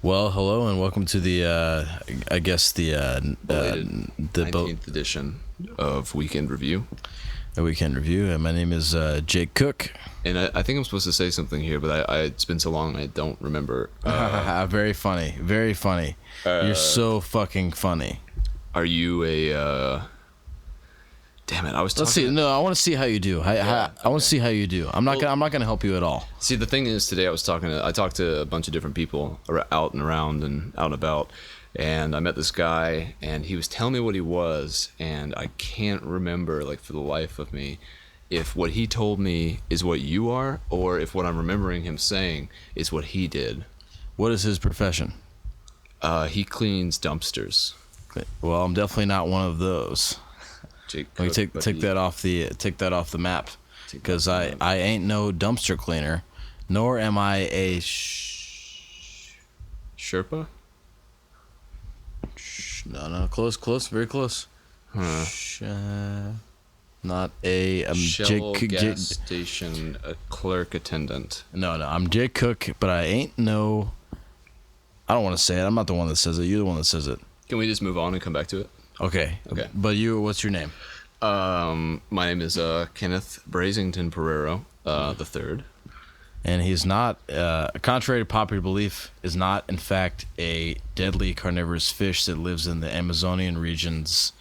Well, hello and welcome to the, I guess the 19th edition of Weekend Review. The Weekend Review. And my name is Jake Cook. And I think I'm supposed to say something here, but it's been so long I don't remember. Very funny, very funny. You're so fucking funny. Are you a? Damn it! I was. Let's see. No, I want to see how you do. I want to see how you do. I'm not gonna help you at all. See, the thing is, today I talked to a bunch of different people out and around and out and about, and I met this guy, and he was telling me what he was, and I can't remember, like, for the life of me, if what he told me is what you are, or if what I'm remembering him saying is what he did. What is his profession? He cleans dumpsters. Well, I'm definitely not one of those. Jake Let me Cook, take that off the map, because I ain't no dumpster cleaner, nor am I a Sherpa. No, close, very close. Not a Shell gas station clerk attendant. No, I'm Jake Cook, but I ain't no. I don't want to say it. I'm not the one that says it. You're the one that says it. Can we just move on and come back to it? Okay. But what's your name? My name is Kenneth Brazington Pereiro the third. And he's not, contrary to popular belief, is not in fact a deadly carnivorous fish that lives in the Amazonian regions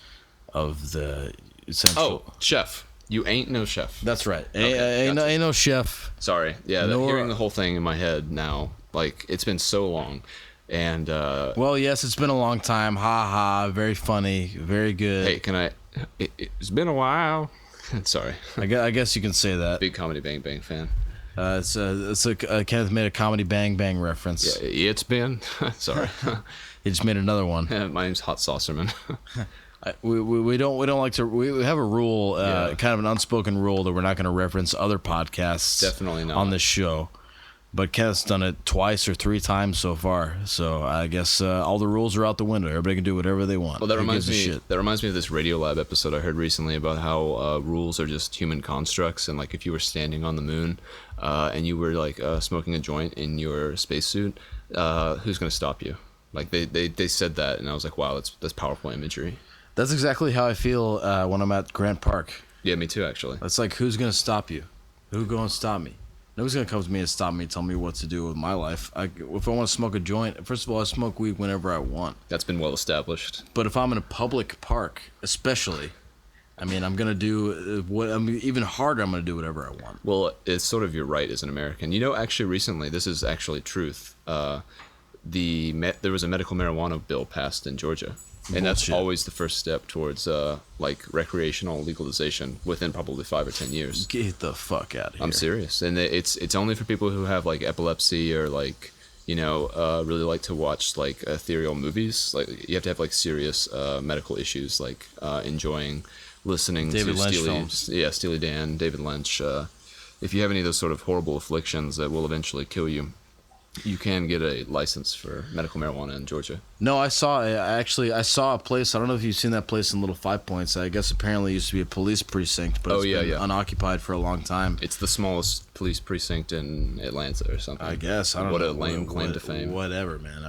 of the central. Oh, chef. You ain't no chef. That's right. Okay, ain't no chef. Sorry. Yeah, hearing the whole thing in my head now, like, it's been so long. And well, yes, it's been a long time. Ha ha, very funny, very good. Hey, can I? It's been a while. Sorry. I guess you can say that. Big Comedy Bang Bang fan. Kenneth made a Comedy Bang Bang reference. Yeah, it's been. Sorry. He just made another one. My name's Hot Saucerman. We don't like to. We have a rule, kind of an unspoken rule, that we're not going to reference other podcasts. Definitely not on this show. But Kenneth's done it twice or three times so far, so I guess all the rules are out the window. Everybody can do whatever they want. Well, that reminds me of this Radiolab episode I heard recently about how rules are just human constructs, and like if you were standing on the moon and you were like smoking a joint in your spacesuit, who's going to stop you? Like they said that, and I was like, wow, that's powerful imagery. That's exactly how I feel when I'm at Grant Park. Yeah, me too, actually. It's like, who's going to stop you? Who's going to stop me? Nobody's going to come to me and stop me and tell me what to do with my life. If I want to smoke a joint, first of all, I smoke weed whenever I want. That's been well established. But if I'm in a public park, especially, I mean, I'm going to do even harder. I'm going to do whatever I want. Well, it's sort of your right as an American. You know, actually, recently, this is actually truth. There was a medical marijuana bill passed in Georgia. And that's always the first step towards like recreational legalization within probably 5 or 10 years. Get the fuck out of here. I'm serious, and it's only for people who have like epilepsy or like really like to watch like ethereal movies. Like you have to have like serious medical issues, like enjoying listening David to Lynch films. Yeah, Steely Dan, David Lynch. If you have any of those sort of horrible afflictions that will eventually kill you, you can get a license for medical marijuana in Georgia. No, I saw a place. I don't know if you've seen that place in Little Five Points. I guess apparently it used to be a police precinct, but it's been unoccupied for a long time. It's the smallest police precinct in Atlanta or something. I guess. I don't know. What a lame claim to fame. Whatever, man.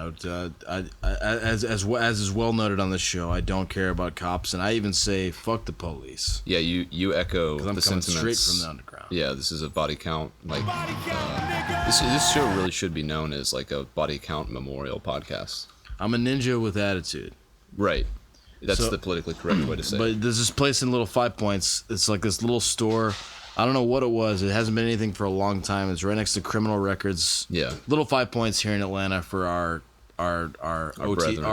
As is well noted on this show, I don't care about cops, and I even say fuck the police. Yeah, you echo the the coming sentiments. Straight from the underground. Yeah, this is a body count. Like this show really should be known as like a body count memorial podcast. I'm a ninja with attitude. Right. That's the politically correct way to say it. But there's this place in Little Five Points. It's like this little store. I don't know what it was. It hasn't been anything for a long time. It's right next to Criminal Records. Yeah. Little Five Points here in Atlanta for our OTP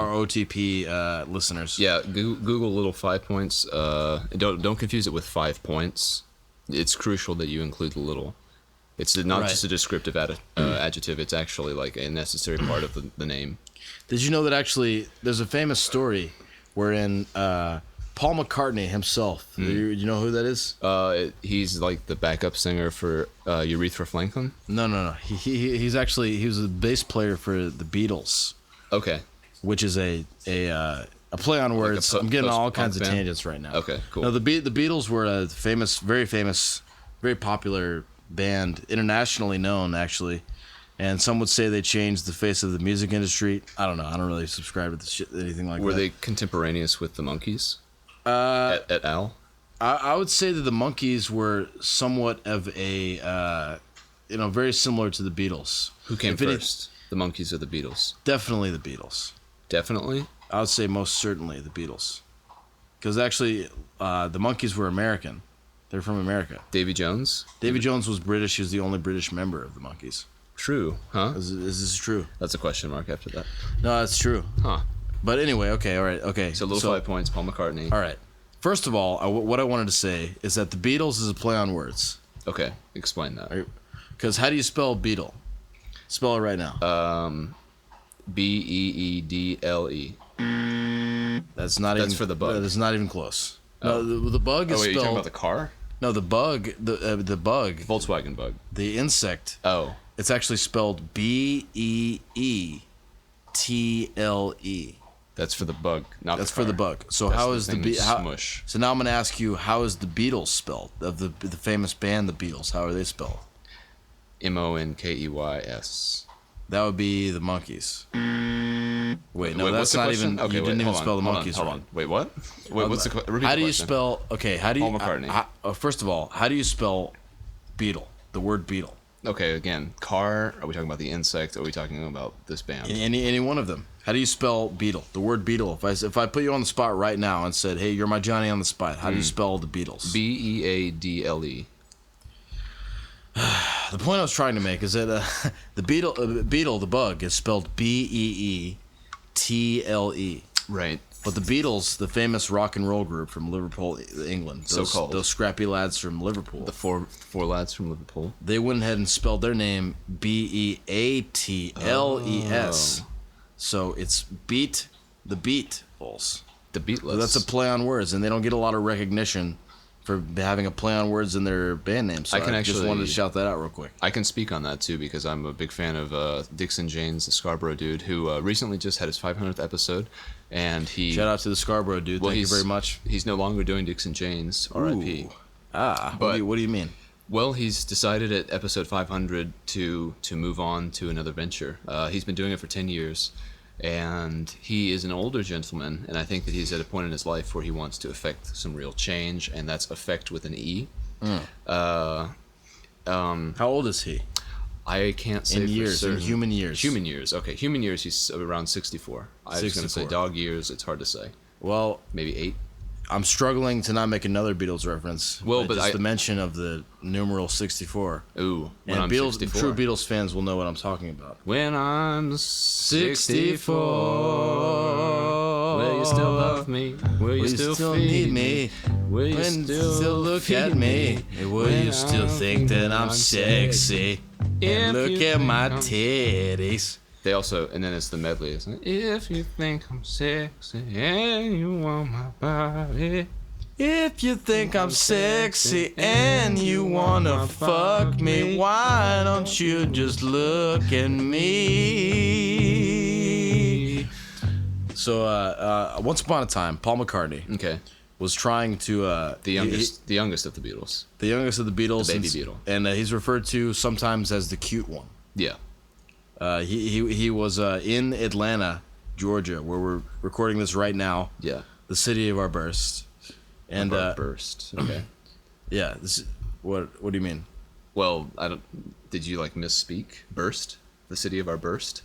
listeners. Yeah, Google Little 5 Points. Don't confuse it with 5 points. It's crucial that you include the little. It's not just a descriptive adjective. It's actually like a necessary part of the name. Did you know that actually there's a famous story wherein Paul McCartney himself, you know who that is? He's like the backup singer for Aretha Franklin? No. He was a bass player for the Beatles. Okay. Which is a play on words. I'm getting all kinds of tangents right now. Okay, cool. No, the Beatles were a very famous, very popular band, internationally known actually. And some would say they changed the face of the music industry. I don't know. I don't really subscribe to anything like that. Were they contemporaneous with the Monkees? Et al? I would say that the Monkees were somewhat of a, very similar to the Beatles. Who came first? The Monkees or the Beatles? Definitely the Beatles. Definitely? I would say most certainly the Beatles. Because actually, the Monkees were American. They're from America. Davy Jones? Davy Jones was British. He was the only British member of the Monkees. True, huh? Is this true? That's a question mark after that. No, that's true. Huh. But anyway, okay, all right, okay. So 5 points, Paul McCartney. All right. First of all, what I wanted to say is that the Beatles is a play on words. Okay, explain that. Because how do you spell Beetle? Spell it right now. Beedle. That's not even. That's for the bug. That's not even close. Oh. No, the bug is spelled. Oh, wait, you're talking about the car? No, the bug. The bug. Volkswagen bug. The insect. Oh. It's actually spelled Beetle. That's for the bug, not That's the car. for the bug. So that's how is the smush? So now I'm gonna ask you, how is the Beatles spelled? Of the famous band, the Beatles. How are they spelled? Monkeys. That would be the Monkees. Wait, no, wait, that's not question? even. Okay, you didn't even spell the Monkees hold right. on. Wait, what? Wait, what's the repeat How the do you question. spell? Okay, how do you? Paul McCartney. First of all, how do you spell beetle? The word beetle. Okay, again, car. Are we talking about the insect? Or are we talking about this band? Any one of them. How do you spell beetle? The word beetle. If I put you on the spot right now and said, "Hey, you're my Johnny on the spot," how do you spell the Beatles? Beadle. The point I was trying to make is that the beetle, the bug, is spelled Beetle. Right. But the Beatles, the famous rock and roll group from Liverpool, England, those scrappy lads from Liverpool, The four lads from Liverpool. they went ahead and spelled their name Beatles. Oh. So it's the Beatles. The Beatles. So that's a play on words, and they don't get a lot of recognition for having a play on words in their band name. So I just wanted to shout that out real quick. I can speak on that too because I'm a big fan of Dixon Janes, the Scarborough dude, who recently just had his 500th episode, and he Shout out to the Scarborough dude. Thank you very much. He's no longer doing Dixon Janes, R.I.P. Ooh. But what do you mean? Well, he's decided at episode 500 to move on to another venture. He's been doing it for 10 years, and he is an older gentleman, and I think that he's at a point in his life where he wants to effect some real change, and that's effect with an E. How old is he? I can't say in for years, certain. in human years. Human years, okay. Human years, he's around 64. I was going to say 64. dog years, it's hard to say. Well, Maybe 8. I'm struggling to not make another Beatles reference. Well, but just the mention of the numeral 64. Ooh, when And I'm Beatles, 64. True Beatles fans will know what I'm talking about. When I'm 64, will you still love me? Will you still need feed me? Will you When still look feed at me? Will When you still I'm think that I'm sexy? sexy? If And look you at my think I'm- titties. They also, and then it's the medley, isn't it? If you think I'm sexy and you want my body. If you think I'm sexy and you wanna fuck me, why don't you just look at me? So, once upon a time, Paul McCartney Okay. was trying to The youngest of the Beatles. the youngest of the Beatles, The baby Beatle. and he's referred to sometimes as the cute one. Yeah. He was in Atlanta, Georgia, where we're recording this right now, Yeah. the city of our births. And burst. Okay. yeah, what do you mean? Well, did you like misspeak? Burst? The city of our burst?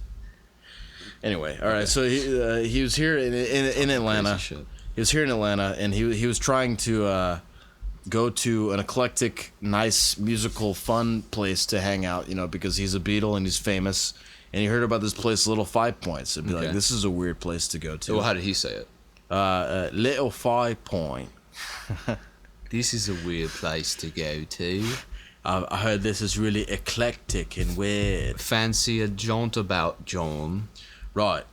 Anyway, all right. So he was here in Atlanta. Crazy shit. He was here in Atlanta, and he was trying to go to an eclectic, nice, musical, fun place to hang out. Because he's a Beatle and he's famous, and he heard about this place, Little 5 Points. It'd be like, this is a weird place to go to. Well, how did he say it? Little 5 Point. This is a weird place to go to. I heard this is really eclectic and weird. Fancy a jaunt about, John. Right.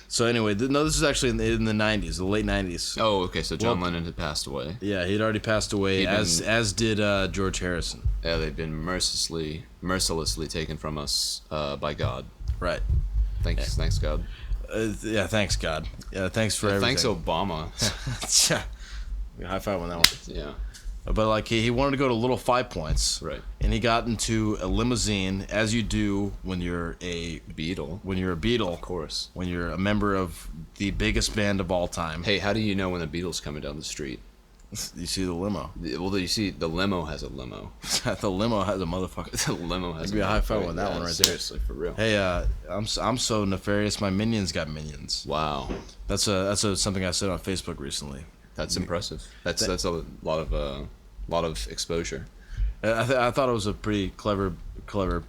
So anyway, no, this is actually in the 90s, the late 90s. Oh, okay, so John Lennon had passed away. Yeah, he'd already passed away, as did George Harrison. Yeah, they've been mercilessly taken from us by God. Right. Thanks God. Yeah, thanks God. Yeah, thanks for everything. Thanks Obama. Yeah. High five on that one. Yeah. But like he wanted to go to Little Five Points, Right. And he got into a limousine, as you do when you're a Beatle. When you're a Beatle, Of course. When you're a member of the biggest band of all time. Hey, how do you know when the Beatles coming down the street? You see the limo. Well, you see the limo has a limo. The limo has a motherfucker. The limo has. Give me a high five on that one right there. Seriously, for real. Hey, I'm so nefarious. My minions got minions. Wow, That's something I said on Facebook recently. that's impressive. That's a lot of exposure. I thought it was a pretty clever,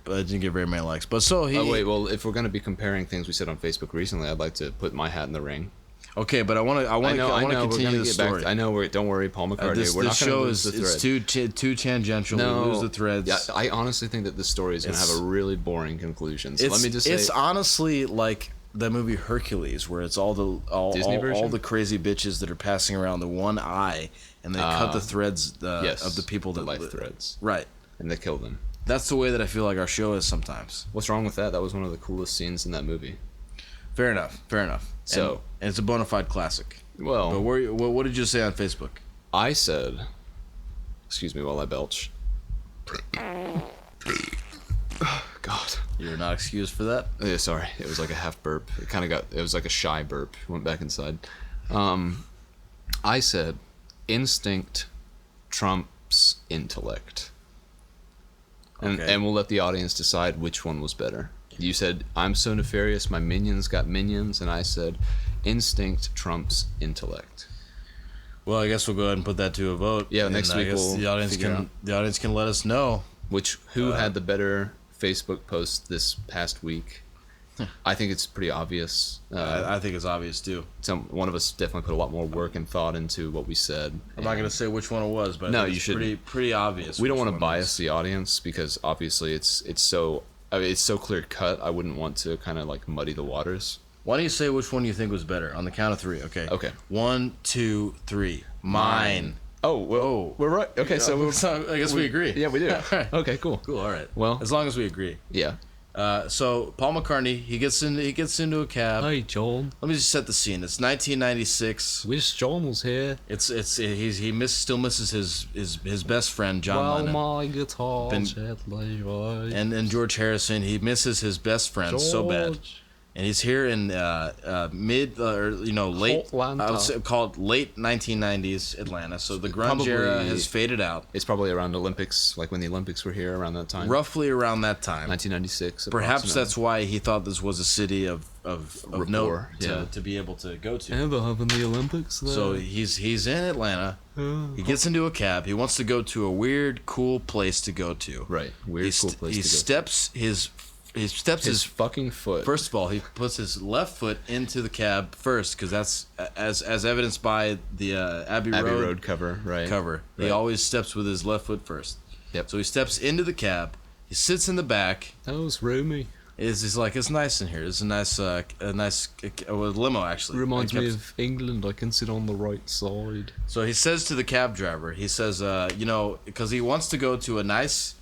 but it didn't get very many likes. But so he. Oh wait, well, if we're gonna be comparing things we said on Facebook recently, I'd like to put my hat in the ring. Okay, but I want to continue the story. I know. Don't worry, Paul McCartney. We're not going to lose the thread. It's too tangential. No, we lose the threads. Yeah, I honestly think that this story is going to have a really boring conclusion. So let me just say, it's honestly like the movie Hercules, where it's all the crazy bitches that are passing around the one eye, and they cut the threads of the people that life threads, right, and they kill them. That's the way that I feel like our show is sometimes. What's wrong with that? That was one of the coolest scenes in that movie. Fair enough. So, and it's a bona fide classic. Well, but what did you say on Facebook? I said, excuse me while I belch. God. You're not excused for that? Yeah, sorry. It was like a half burp. It was like a shy burp. Went back inside. I said, instinct trumps intellect. And we'll let the audience decide which one was better. You said, I'm so nefarious, my minions got minions, and I said, instinct trumps intellect. Well, I guess we'll go ahead and put that to a vote. Yeah, next week the audience can let us know who had the better Facebook post this past week. I think it's pretty obvious. I think it's obvious too. One of us definitely put a lot more work and thought into what we said. I'm not going to say which one it was, but no, I think it's pretty obvious. We don't want to bias the audience because obviously it's so clear cut. I wouldn't want to kind of like muddy the waters. Why don't you say which one you think was better on the count of three? Okay. Okay. 1, 2, 3. Mine. Oh, well, we're right. Okay, so I guess we agree. Yeah, we do. Right. Okay, cool. Cool. All right. Well, as long as we agree. Yeah. So Paul McCartney, he gets into a cab. Hey, John. Let me just set the scene. It's 1996. Wish John was here. He still misses his best friend John Lennon. My guitar and George Harrison. He misses his best friend so bad. And he's here in late, I would say called late 1990s Atlanta. So the grunge era has faded out. It's probably around Olympics, like when the Olympics were here around that time. Roughly around that time. 1996. Perhaps that's why he thought this was a city of note to be able to go to. And they're having the Olympics there. So he's in Atlanta. He gets into a cab. He wants to go to a weird, cool place to go to. Right. Weird, cool place to go. He steps his fucking foot. First of all, he puts his left foot into the cab first, because that's as evidenced by the Abbey Road cover. Right. He always steps with his left foot first. Yep. So he steps into the cab. He sits in the back. That was roomy. He's like, it's nice in here. It's a nice limo actually. Reminds me of England. I can sit on the right side. So he says to the cab driver, he says, because he wants to go to a nice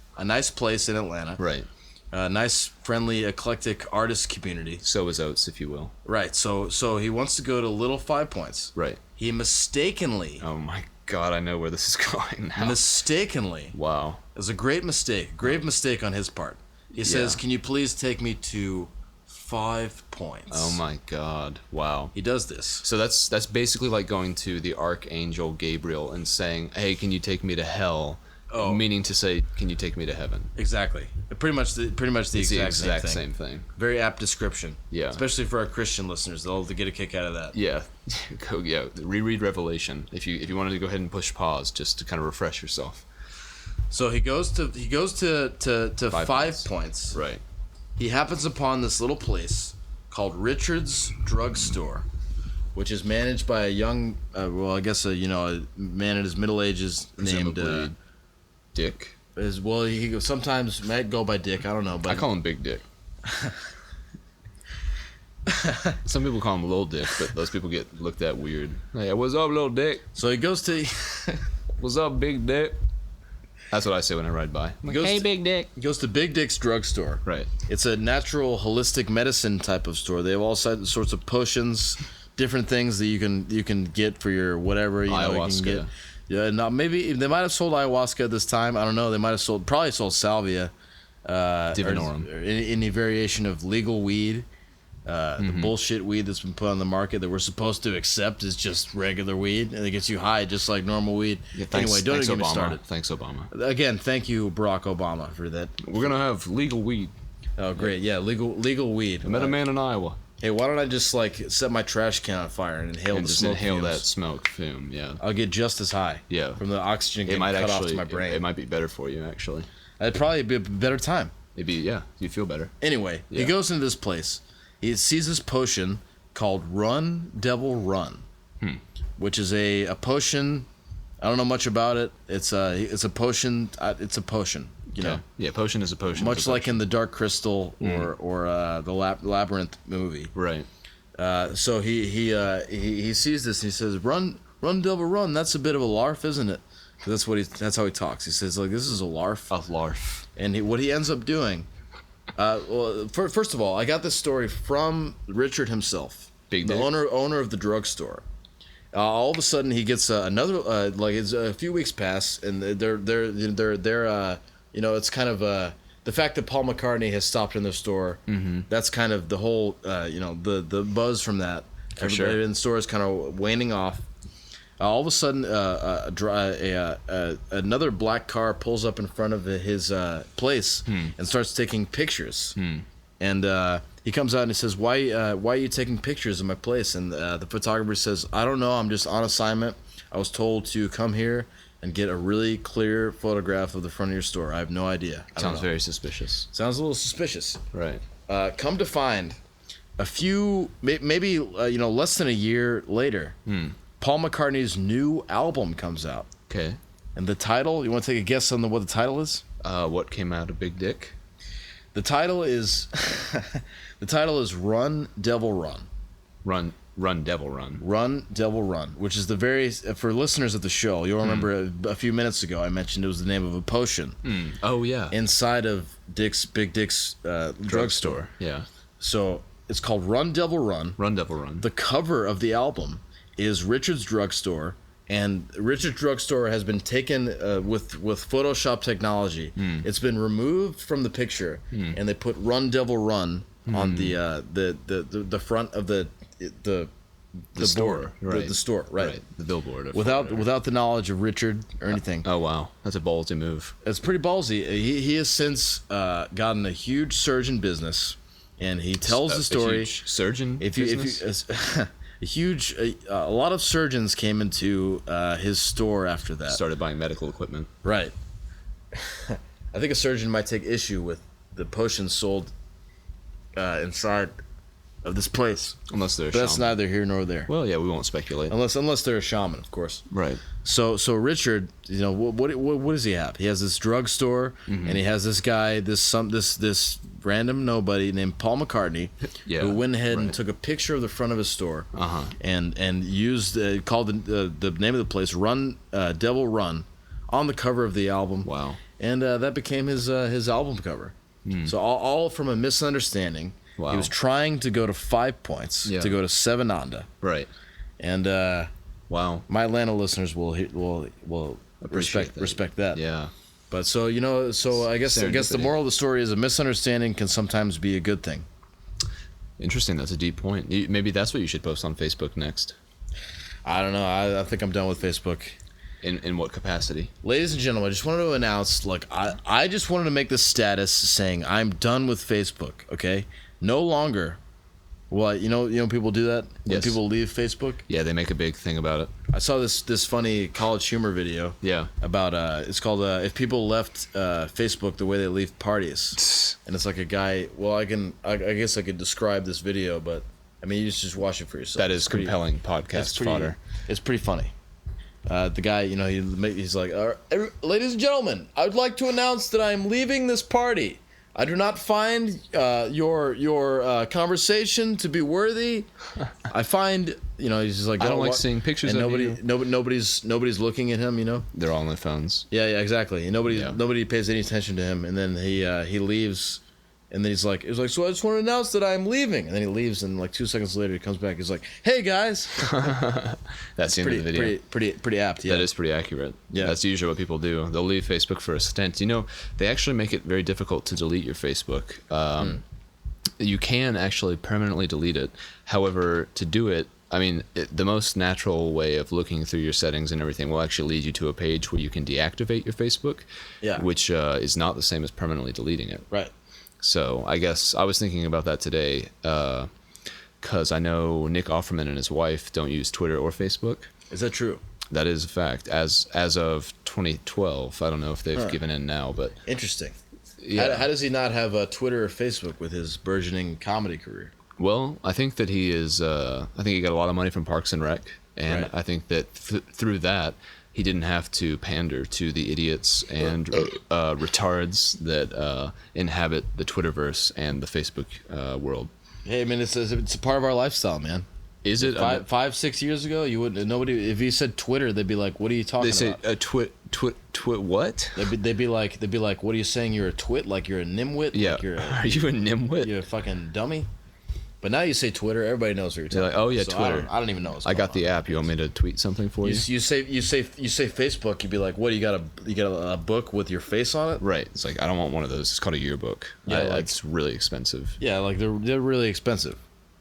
place in Atlanta. Right. A nice, friendly, eclectic artist community. So is Oates, if you will. Right. So he wants to go to Little Five Points. Right. He mistakenly. Oh my God! I know where this is going now. Mistakenly. Wow. It was a great mistake. Grave mistake on his part. He says, "Can you please take me to 5 Points?" Oh my God! Wow. He does this. So that's basically like going to the Archangel Gabriel and saying, "Hey, can you take me to hell?" Oh. Meaning to say, can you take me to heaven? Exactly. Pretty much the exact same thing. Very apt description. Yeah. Especially for our Christian listeners, they'll get a kick out of that. Yeah. Reread Revelation if you wanted to go ahead and push pause just to kind of refresh yourself. So he goes to 5 Points. Right. He happens upon this little place called Richard's Drugstore, which is managed by a young, a man in his middle ages named Dick. He sometimes might go by Dick. I don't know, but I call him Big Dick. Some people call him Little Dick, but those people get looked at weird. Hey, what's up, Little Dick? So he goes to. What's up, Big Dick? That's what I say when I ride by. Hey, Big Dick. He goes to Big Dick's Drugstore. Right. It's a natural, holistic medicine type of store. They have all sorts of potions, different things that you can get for your whatever. Ayahuasca. Yeah, no, maybe they might have sold ayahuasca at this time. I don't know. They might have probably sold salvia, Divinorum, or any variation of legal weed. The bullshit weed that's been put on the market that we're supposed to accept is just regular weed, and it gets you high just like normal weed. Yeah, thanks, anyway, don't thanks, get me Obama. started. Thanks, Obama. Again, thank you, Barack Obama, for that. We're gonna have legal weed. Oh, great. Yeah, legal weed. I met a man in Iowa. Hey, why don't I just like set my trash can on fire and inhale the smoke inhale fumes? that smoke fume? Yeah. I'll get just as high. Yeah. From the oxygen getting cut off to my brain. It might be better for you, actually. It'd probably be a better time. Maybe, yeah. You feel better. Anyway, he goes into this place. He sees this potion called Run Devil Run, which is a potion. I don't know much about it. It's a potion. It's a potion. You know. Yeah, potion is a potion. Much like in the Dark Crystal or the Labyrinth movie. Right. So he sees this and he says, "Run, devil, run." That's a bit of a larf, isn't it? 'Cause that's how he talks. He says, like, this is a larf. A larf. And what he ends up doing. Well, first of all, I got this story from Richard himself, the owner of the drugstore. All of a sudden, he gets another it's a few weeks pass, and they're it's kind of the fact that Paul McCartney has stopped in the store. That's kind of the whole the buzz from that. Everybody in the store is kind of waning off. All of a sudden, another black car pulls up in front of his place and starts taking pictures. And he comes out and he says, "Why are you taking pictures of my place?" And the photographer says, "I don't know. I'm just on assignment. I was told to come here and get a really clear photograph of the front of your store. I have no idea." Sounds very suspicious. Sounds a little suspicious. Right. Come to find, a few, maybe less than a year later, Paul McCartney's new album comes out. Okay. And the title, you want to take a guess on what the title is? What came out of Big Dick? The title is Run Devil Run. Run Devil Run. Run Devil Run, which is for listeners of the show, you'll remember a few minutes ago I mentioned it was the name of a potion. Oh yeah. Inside of Big Dick's drugstore. Yeah. So it's called Run Devil Run. Run Devil Run. The cover of the album is Richard's Drugstore, and Richard's Drugstore has been taken with Photoshop technology. It's been removed from the picture, and they put "Run Devil Run" on the front of the store, board, right? The store, right? The billboard. Without the knowledge of Richard or anything. Oh wow, that's a ballsy move. It's pretty ballsy. He has since gotten a huge surge in business, and he tells the story. A huge surgeon. Business? A lot of surgeons came into his store after that. Started buying medical equipment. Right. I think a surgeon might take issue with the potions sold inside of this place. Unless they're a but shaman. That's neither here nor there. Well, yeah, we won't speculate. Unless they're a shaman, of course. Right. So Richard, what does he have? He has this drugstore, and he has this guy, this random nobody named Paul McCartney, who went ahead and took a picture of the front of his store, and used called the name of the place Run Devil Run on the cover of the album. Wow. And that became his album cover. So all from a misunderstanding. Wow. He was trying to go to 5 points to go to 7 onda. Right. And wow, my Atlanta listeners will respect that. Yeah. But so I guess the moral of the story is a misunderstanding can sometimes be a good thing. Interesting. That's a deep point. Maybe that's what you should post on Facebook next. I don't know. I think I'm done with Facebook. In what capacity? Ladies and gentlemen, I just wanted to announce, I just wanted to make this status saying I'm done with Facebook. Okay. No longer. Well, people do that when people leave Facebook. Yeah, they make a big thing about it. I saw this funny College Humor video. Yeah. About it's called if people left Facebook the way they leave parties, and it's like a guy. Well, I guess I could describe this video, but I mean you just watch it for yourself. That is compelling podcast fodder. It's pretty funny. The guy, he's like, ladies and gentlemen, I would like to announce that I'm leaving this party. I do not find your conversation to be worthy. I find, he's just like, I don't like seeing pictures and of you. Nobody's looking at him, They're all on their phones. Yeah, exactly. And nobody pays any attention to him. And then he leaves And then he's like, so I just want to announce that I'm leaving. And then he leaves, and like 2 seconds later, he comes back. He's like, hey guys. That's the end of the video. Pretty apt. Yeah, that is pretty accurate. Yeah, that's usually what people do. They'll leave Facebook for a stint. You know, they actually make it very difficult to delete your Facebook. You can actually permanently delete it. However, to do it, I mean, the most natural way of looking through your settings and everything will actually lead you to a page where you can deactivate your Facebook. Yeah. Which is not the same as permanently deleting it. Right. So I guess I was thinking about that today, because I know Nick Offerman and his wife don't use Twitter or Facebook. Is that true? That is a fact. As of 2012, I don't know if they've given in now, but interesting. Yeah. How does he not have Twitter or Facebook with his burgeoning comedy career? Well, I think that he is. I think he got a lot of money from Parks and Rec, and I think that through that, he didn't have to pander to the idiots and retards that inhabit the Twitterverse and the Facebook world. Hey, man, it's a part of our lifestyle, man. Is it 5-6 years ago? You wouldn't. Nobody. If you said Twitter, they'd be like, "What are you talking about?" They say twit. What? They'd be like, "What are you saying? You're a twit? Like you're a nimwit? Yeah. Like are you a nimwit? You're a fucking dummy." But now you say Twitter, everybody knows what you're talking about. They're like, oh yeah, so Twitter. I don't even know. I got the app. You want me to tweet something for you? You say Facebook. You'd be like, what? You got a book with your face on it? Right. It's like I don't want one of those. It's called a yearbook. Yeah, it's really expensive. Yeah, like they're really expensive.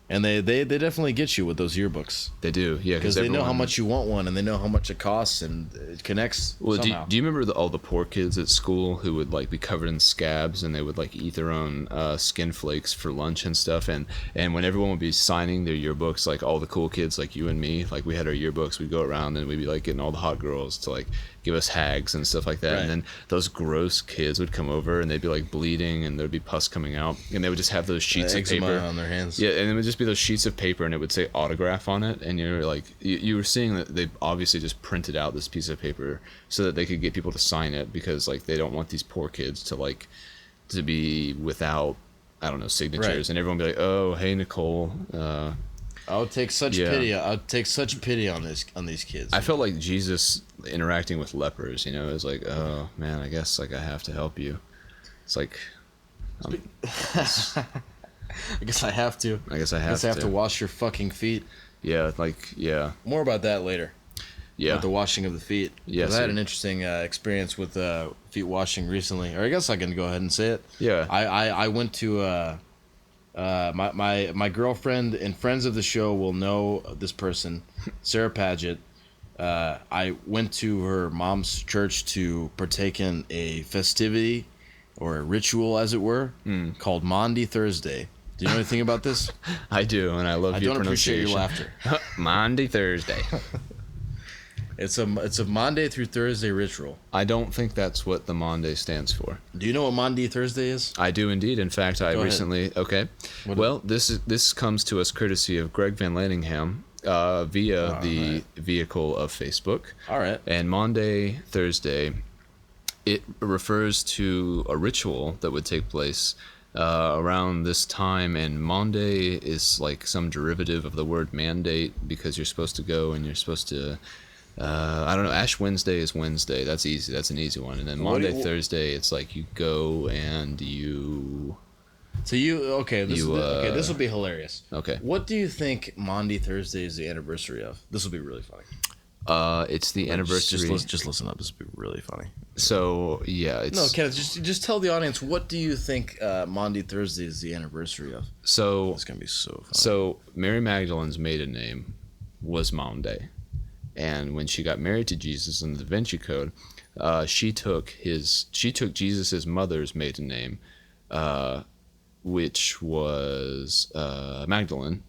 And they definitely get you with those yearbooks. They do, yeah. Because they know how much you want one, and they know how much it costs, and it connects somehow. Do you remember all the poor kids at school who would like be covered in scabs, and they would like eat their own skin flakes for lunch and stuff? And when everyone would be signing their yearbooks, like all the cool kids, like you and me, like we had our yearbooks, we'd go around and we'd be like getting all the hot girls to like give us hags and stuff like that. Right. And then those gross kids would come over, and they'd be like bleeding, and there'd be pus coming out, and they would just have those sheets of paper on their hands. Yeah, and it would just be those sheets of paper, and it would say autograph on it, and you're like, you were seeing that they obviously just printed out this piece of paper so that they could get people to sign it, because like they don't want these poor kids to be without, I don't know, signatures. Right. And everyone would be like, oh, hey Nicole, I would take such pity. I'd take such pity on these kids. I felt like Jesus interacting with lepers. You know, it was like, oh man, I guess like I have to help you. It's like, I guess I have to. I have to wash your fucking feet. Yeah, like yeah. More about that later. Yeah. About the washing of the feet. Yes. I had an interesting experience with feet washing recently, or I guess I can go ahead and say it. Yeah. I went to. My girlfriend and friends of the show will know this person, Sarah Paget. I went to her mom's church to partake in a festivity or a ritual, as it were, called Maundy Thursday. Do you know anything about this? I do, and I love your pronunciation. I don't appreciate your laughter. Maundy Thursday. It's a Monday through Thursday ritual. I don't think that's what the Monday stands for. Do you know what Maundy Thursday is? I do indeed. In fact, I recently... Okay. Well, this comes to us courtesy of Greg Van Laningham via the vehicle of Facebook. All right. And Maundy Thursday, it refers to a ritual that would take place around this time, and Maundy is like some derivative of the word mandate, because you're supposed to go and you're supposed to... I don't know. Ash Wednesday is Wednesday. That's easy. That's an easy one. And then Maundy Thursday, it's like you go and you. So this will be hilarious. Okay. What do you think Maundy Thursday is the anniversary of? This will be really funny. It's the anniversary. Just listen up. This will be really funny. So yeah, it's no, Kenneth. Just tell the audience, what do you think Maundy Thursday is the anniversary of? So it's gonna be so funny. So Mary Magdalene's maiden name was Maundy. And when she got married to Jesus in the Da Vinci Code, she took Jesus's mother's maiden name, which was Magdalene,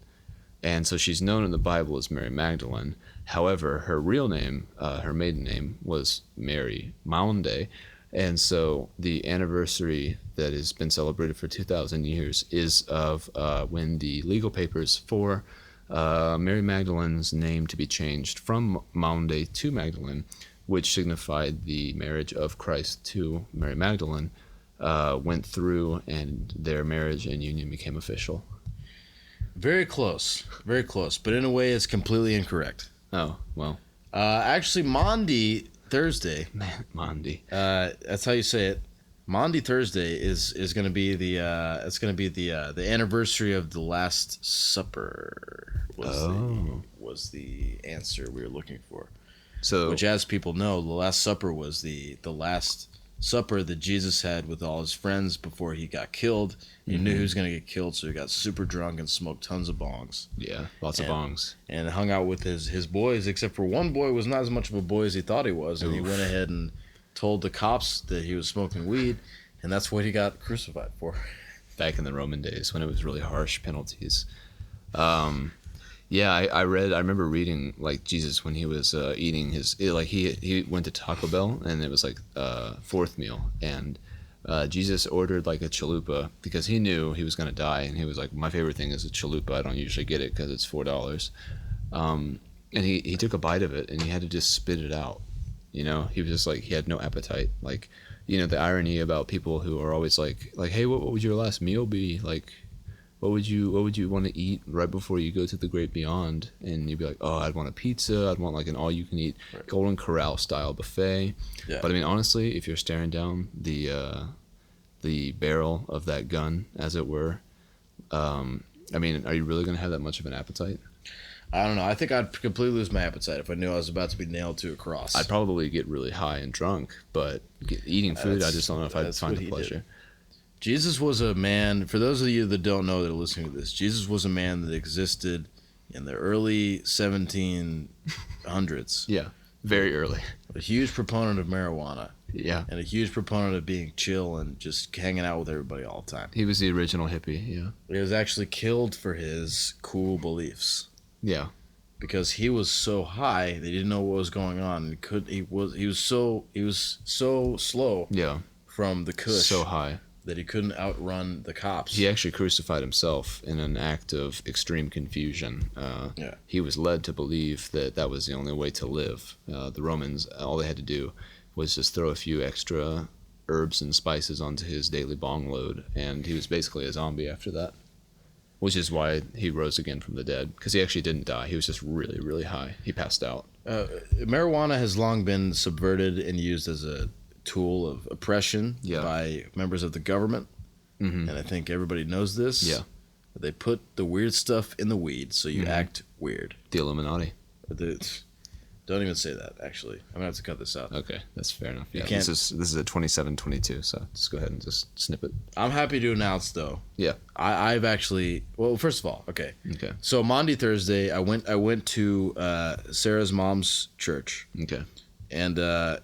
and so she's known in the Bible as Mary Magdalene. However, her real name, her maiden name, was Mary Maundy, and so the anniversary that has been celebrated for 2,000 years is of when the legal papers for Mary Magdalene's name to be changed from Maundy to Magdalene, which signified the marriage of Christ to Mary Magdalene, went through, and their marriage and union became official. Very close, but in a way it's completely incorrect. Oh, well. Actually, Maundy Thursday. Man, Maundy. That's how you say it. Maundy Thursday is going to be the anniversary of the Last Supper. Was the answer we were looking for. So, which, as people know, the Last Supper was the last supper that Jesus had with all his friends before he got killed. He knew he was going to get killed, so he got super drunk and smoked tons of bongs. Yeah, lots of bongs. And hung out with his boys, except for one boy was not as much of a boy as he thought he was, and he went ahead and told the cops that he was smoking weed, and that's what he got crucified for. Back in the Roman days when it was really harsh penalties. Yeah, I remember reading like Jesus when he was eating he went to Taco Bell, and it was like fourth meal, and Jesus ordered like a chalupa because he knew he was going to die, and he was like, my favorite thing is a chalupa. I don't usually get it because it's $4. And he took a bite of it, and he had to just spit it out. You know, he was just like, he had no appetite. Like, you know, the irony about people who are always like, hey, what would your last meal be? Like, what would you want to eat right before you go to the great beyond? And you'd be like, oh, I'd want a pizza. I'd want like an all-you-can-eat Golden Corral style buffet. Yeah. But I mean, honestly, if you're staring down the barrel of that gun, as it were, I mean, are you really going to have that much of an appetite? I don't know. I think I'd completely lose my appetite if I knew I was about to be nailed to a cross. I'd probably get really high and drunk, but eating food, I just don't know if I'd find the pleasure. Jesus was a man, for those of you that don't know that are listening to this, Jesus was a man that existed in the early 1700s. Yeah, very early. A huge proponent of marijuana. Yeah. And a huge proponent of being chill and just hanging out with everybody all the time. He was the original hippie, yeah. He was actually killed for his cool beliefs. Yeah. Because he was so high that he didn't know what was going on. He was so slow. Yeah. From the kush. So high. That he couldn't outrun the cops. He actually crucified himself in an act of extreme confusion. He was led to believe that that was the only way to live. The Romans, all they had to do was just throw a few extra herbs and spices onto his daily bong load, and he was basically a zombie after that. Which is why he rose again from the dead, because he actually didn't die. He was just really, really high. He passed out. Marijuana has long been subverted and used as a tool of oppression by members of the government, and I think everybody knows this. Yeah, they put the weird stuff in the weed, so you act weird. The Illuminati. Don't even say that. Actually, I'm gonna have to cut this out. Okay, that's fair enough. Yeah, this is a 27:22, so just go ahead and just snip it. I'm happy to announce though. Yeah, I've actually. Well, first of all, okay. So Maundy Thursday, I went to Sarah's mom's church. Okay. And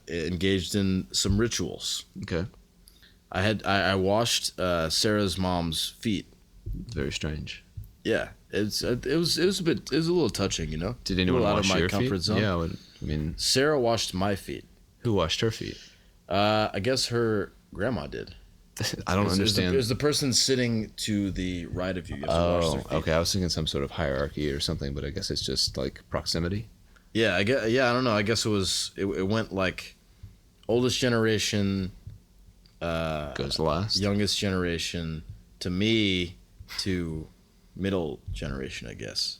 engaged in some rituals. Okay. I washed Sarah's mom's feet. Very strange. Yeah, it was a little touching, you know. Did anyone wash your comfort feet? Zone. Yeah, I mean, Sarah washed my feet. Who washed her feet? I guess her grandma did. I don't understand. It was the person sitting to the right of you. You have to wash their feet. Okay. I was thinking some sort of hierarchy or something, but I guess it's just like proximity. Yeah, I don't know. I guess it went like oldest generation goes last. Youngest generation to me to middle generation, I guess.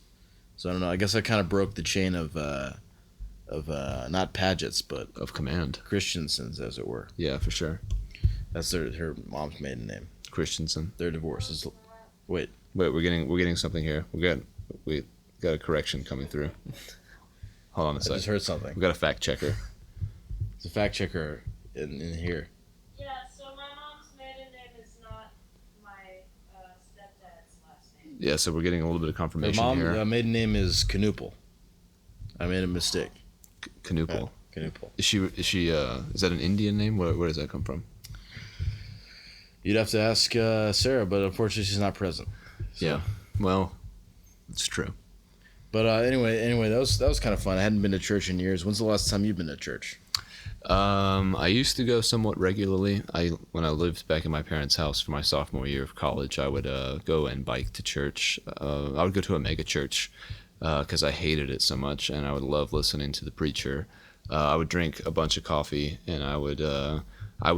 So I don't know. I guess I kind of broke the chain of not Pagets, but of command. Christensens, as it were. Yeah, for sure. That's her mom's maiden name. Christensen. Their divorce is. Wait, we're getting something here. We got a correction coming through. Hold on a second. I just heard something. We got a fact checker. There's a fact checker in here. Yeah, so my mom's maiden name is not my stepdad's last name. Yeah, so we're getting a little bit of confirmation here. Her maiden name is Canoopel. I made a mistake. Canoopel. Canoopel. Is she is that an Indian name? Where does that come from? You'd have to ask Sarah, but unfortunately she's not present. So. Yeah. Well, it's true. But anyway, that was kind of fun. I hadn't been to church in years. When's the last time you've been to church? I used to go somewhat regularly. When I lived back in my parents' house for my sophomore year of college, I would go and bike to church. I would go to a mega church because I hated it so much, and I would love listening to the preacher. I would drink a bunch of coffee, and I would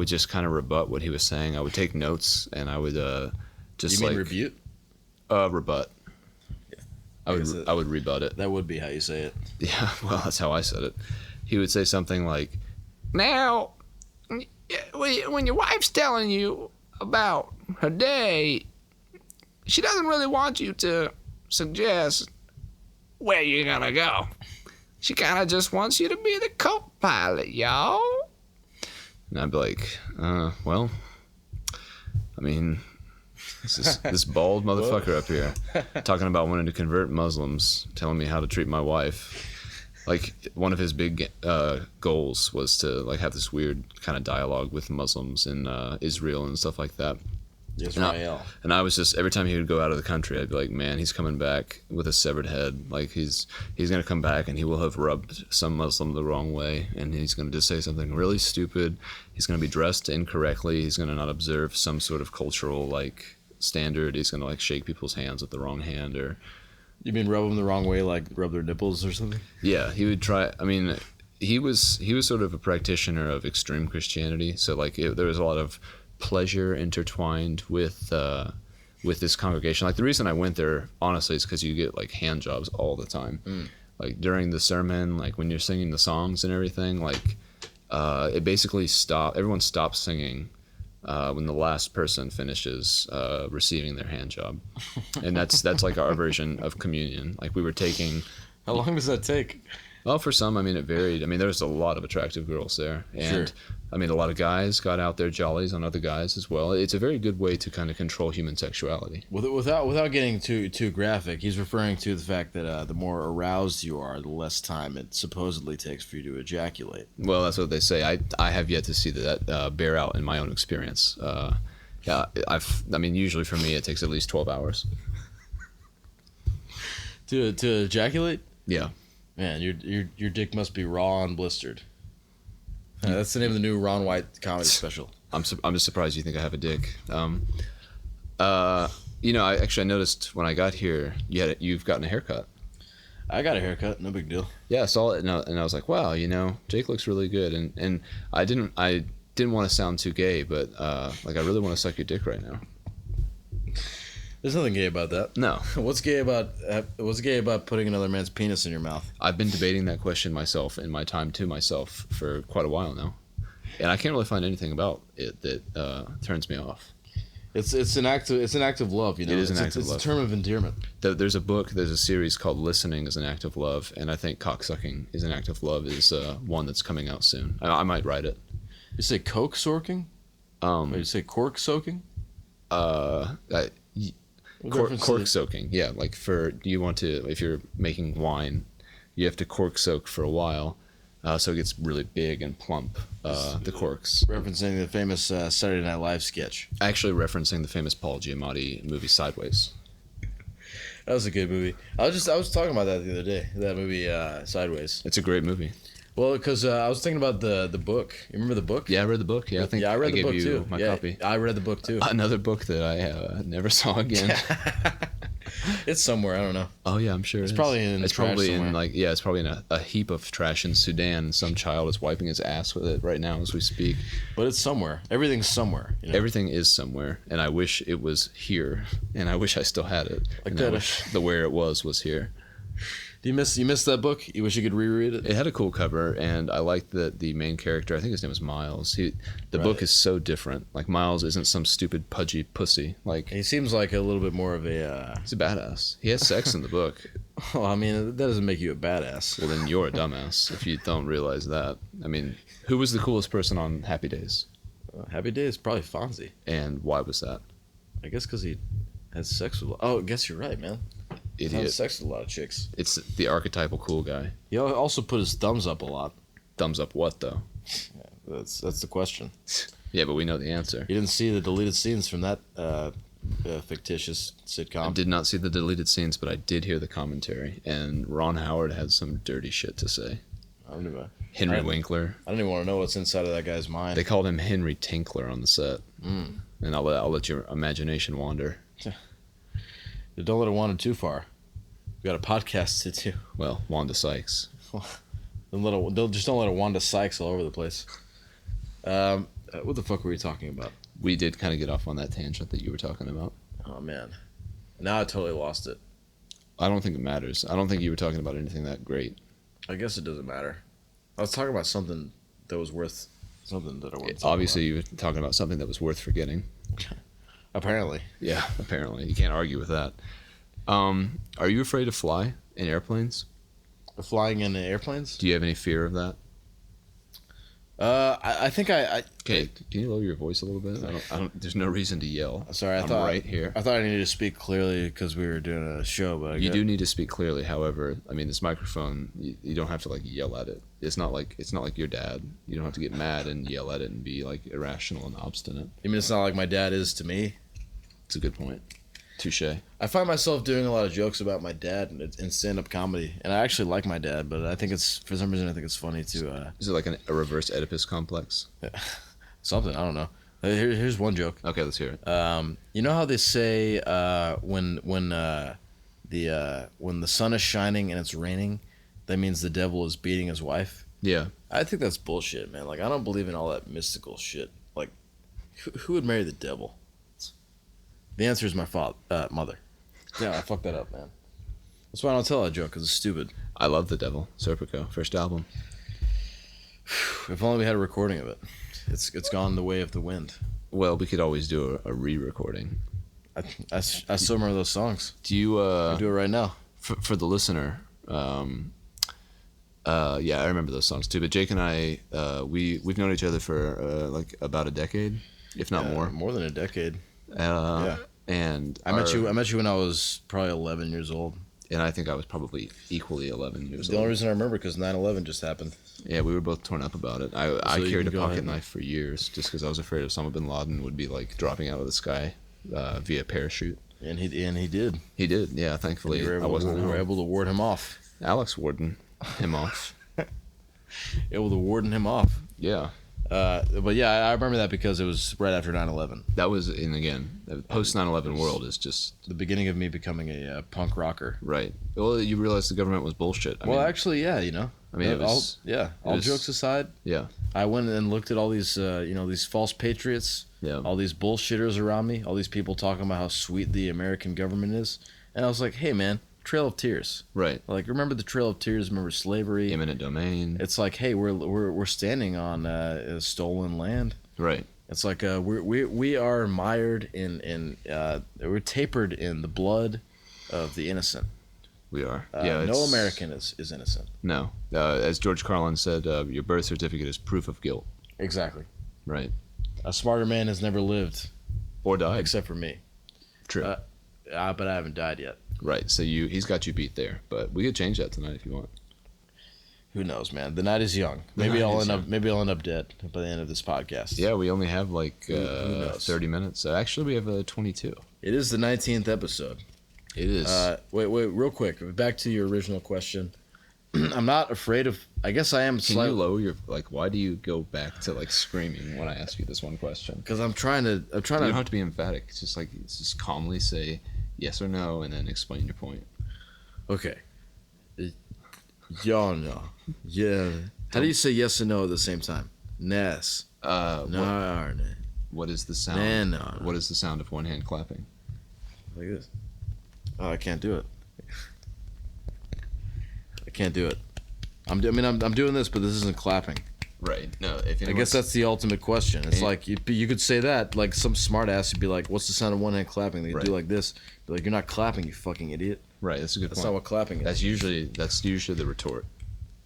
just kind of rebut what he was saying. I would take notes, and I would just You mean rebut? Rebut. I would rebut it. That would be how you say it. Yeah, well, that's how I said it. He would say something like, "Now, when your wife's telling you about her day, she doesn't really want you to suggest where you're gonna go. She kind of just wants you to be the co-pilot, y'all. And I'd be like, well, I mean, this bald motherfucker up here talking about wanting to convert Muslims, telling me how to treat my wife. Like, one of his big goals was to like have this weird kind of dialogue with Muslims in Israel and stuff like that. Israel. And I was just, every time he would go out of the country, I'd be like, man, he's coming back with a severed head. Like, he's going to come back and he will have rubbed some Muslim the wrong way, and he's going to just say something really stupid. He's going to be dressed incorrectly. He's going to not observe some sort of cultural like standard. He's going to like shake people's hands with the wrong hand, or You mean rub them the wrong way, like rub their nipples or something? yeah, he would try. I mean, he was sort of a practitioner of extreme Christianity, so like there was a lot of pleasure intertwined with this congregation. Like, the reason I went there honestly is because you get like hand jobs all the time. Like during the sermon, like when you're singing the songs and everything, like it basically everyone stops singing when the last person finishes receiving their hand job. And that's like our version of communion. Like, we were taking, How long does that take? well, for some, I mean, it varied. I mean, there's a lot of attractive girls there. And Sure. I mean, a lot of guys got out their jollies on other guys as well. It's a very good way to kind of control human sexuality. Without getting too graphic, he's referring to the fact that the more aroused you are, the less time it supposedly takes for you to ejaculate. Well, that's what they say. I have yet to see that bear out in my own experience. Yeah, I mean, usually for me, it takes at least 12 hours. To ejaculate? Yeah. Man, your dick must be raw and blistered. That's the name of the new Ron White comedy special. I'm just surprised you think I have a dick. You know, I noticed when I got here, you've gotten a haircut. I got a haircut, no big deal. Yeah, I saw it, and I was like, wow, you know, Jake looks really good. And I didn't want to sound too gay, but like, I really want to suck your dick right now. There's nothing gay about that. No. What's gay about putting another man's penis in your mouth? I've been debating that question myself in my time to myself for quite a while now, and I can't really find anything about it that turns me off. It's an act of love, you know. It is an act of love. It's a term of endearment. There's a series called Listening is an Act of Love, and I think Cocksucking is an Act of Love is one that's coming out soon. I might write it. You say coke sorking? Or you say cork soaking? Cork soaking, yeah. Like, if you're making wine, you have to cork soak for a while, so it gets really big and plump. The corks. Referencing the famous Saturday Night Live sketch. Actually, referencing the famous Paul Giamatti movie Sideways. That was a good movie. I was talking about that the other day. That movie Sideways. It's a great movie. Well, because I was thinking about the book. You remember the book? Yeah, I read the book. Yeah, I read the book too. My copy. I read the book too. Another book that I never saw again. It's somewhere. I don't know. Oh yeah, I'm sure It's probably in It's trash probably somewhere. in like it's probably in a heap of trash in Sudan. Some child is wiping his ass with it right now as we speak. But it's somewhere. Everything's somewhere. You know? Everything is somewhere, and I wish it was here, and I wish I still had it. Like and that. I wish the where it was here. Do you miss that book? You wish you could reread it? It had a cool cover, and I liked that the main character, I think his name was Miles. The book is so different. Like, Miles isn't some stupid pudgy pussy. Like, He seems like a little bit more of a. he's a badass. He has sex in the book. Well, I mean, that doesn't make you a badass. Well, then you're a dumbass if you don't realize that. I mean, who was the coolest person on Happy Days? Happy Days, probably Fonzie. And why was that? I guess because he had sex with. Oh, I guess you're right, man. He had Idiot. sex with a lot of chicks. It's the archetypal cool guy. He also put his thumbs up a lot. Thumbs up what, though? That's the question. Yeah, but we know the answer. You didn't see the deleted scenes from that fictitious I sitcom. did not see the deleted scenes, but I did hear the commentary, and Ron Howard had some dirty shit to say. Henry Winkler. I don't even want to know what's inside of that guy's mind. They called him Henry Tinkler on the set. And I'll let your imagination wander. Don't let it wander too far. We got a podcast to do. Well, Wanda Sykes. Don't let it wander Sykes all over the place. What the fuck were we talking about? We did kind of get off on that tangent that you were talking about. Oh man, now I totally lost it. I don't think it matters. I don't think you were talking about anything that great. I guess it doesn't matter. I was talking about something that was worth Something that I want to talk Obviously, you were talking about something that was worth forgetting. about. Apparently. Yeah, apparently. You can't argue with that. Are you afraid to fly in airplanes? Flying in airplanes? Do you have any fear of that? I think I Okay, can you lower your voice a little bit? I don't. There's no reason to yell. sorry, I'm right here. I thought I needed to speak clearly because we were doing a show, but You do need to speak clearly. However, I mean, this microphone, you don't have to like yell at it. It's not like your dad. You don't have to get mad and yell at it and be like irrational and obstinate. I mean, it's not like my dad is to me. It's a good point. Touche. I find myself doing a lot of jokes about my dad in stand-up comedy, and I actually like my dad, but I think it's for some reason I think it's funny to Is it like a reverse Oedipus complex? something I don't know. Here's one joke. Okay, let's hear it. You know how they say when the sun is shining and it's raining, that means the devil is beating his wife. Yeah. I think that's bullshit, man. Like I don't believe in all that mystical shit. Like who would marry the devil? The answer is my mother. Yeah, I fucked that up, man. That's why I don't tell that joke, because it's stupid. I love The Devil. Serpico, first album. If only we had a recording of it. It's gone the way of the wind. Well, we could always do a re-recording. I still remember those songs. Do you I'll do it right now. for the listener? Yeah, I remember those songs too. But Jake and I, we've known each other for like about a decade, if not more. More than a decade. Yeah. And I met you when I was probably 11 years old. And I think I was probably equally 11 years The old. only reason I remember because 9/11 just happened. Yeah, we were both torn up about it. I you carried a can go pocket ahead. knife for years just because I was afraid Osama bin Laden would be like dropping out of the sky via parachute. And he did. He did, yeah. Thankfully, We I wasn't. we were able to ward him off. Alex warden him off. Able to warden him off. Yeah, But yeah, I remember that because it was right after 9/11. that was in again. The post 9/11 world is just The beginning of me becoming a punk rocker. right. Well, you realize the government was bullshit. I mean, Actually, yeah, you know. I mean, it was- all was- jokes aside, yeah, I went and looked at all these, these false patriots, yeah. all these bullshitters around me, all these people talking about how sweet the American government is, and I was like, hey, man, Trail of Tears. Right. Like, remember the Trail of Tears? Remember slavery? Eminent domain. It's like, hey, we're standing on stolen land. Right. It's like we are mired in we're tapered in the blood of the innocent. We are. No it's- American is innocent. No. As George Carlin said, your birth certificate is proof of guilt. Exactly. Right. A smarter man has never lived, Or died. except for me. True. But I haven't died yet. Right. So he's got you beat there, but we could change that tonight if you want. Who knows, man? The night is young. Maybe I'll end up dead by the end of this podcast. Yeah, we only have like Who knows? 30 minutes. Actually, we have 22. It is the 19th episode. It is. Wait, real quick. Back to your original question. I'm not afraid of. I guess I am Can slightly. you lower your why do you go back to like screaming when I ask you this one question? Because I'm trying to. You don't have to be emphatic. It's just calmly say yes or no and then explain your point. Okay. Ja, no. Yeah. How do you say yes and no at the same time? Nes. No. What is the sound? No. What is the sound of one hand clapping? Like this. Oh, I can't do it. I can't do it. I'm doing this, but this isn't clapping. Right. No. I guess that's the ultimate question. It's like you could say that, like some smart ass would be like, "What's the sound of one hand clapping?" They could do like this. Be like, "You're not clapping, you fucking idiot." right. That's a good That's point. not what clapping is. That's usually the retort.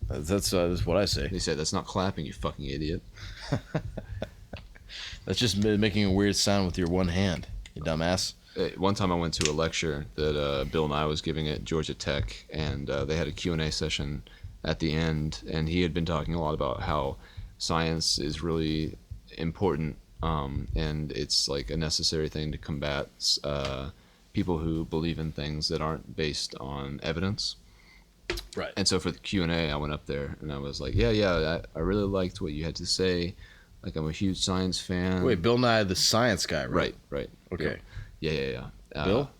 That's what I say. They say that's not clapping, you fucking idiot. That's just making a weird sound with your one hand, you dumbass. One time I went to a lecture that Bill Nye was giving at Georgia Tech, and they had a Q&A session at the end, and he had been talking a lot about how science is really important, and it's like a necessary thing to combat people who believe in things that aren't based on evidence. Right. And so for the Q&A, I went up there, and I was like, I really liked what you had to say. Like, I'm a huge science fan. Wait, Bill Nye, the science guy, right? Right. Okay. Yeah. Bill.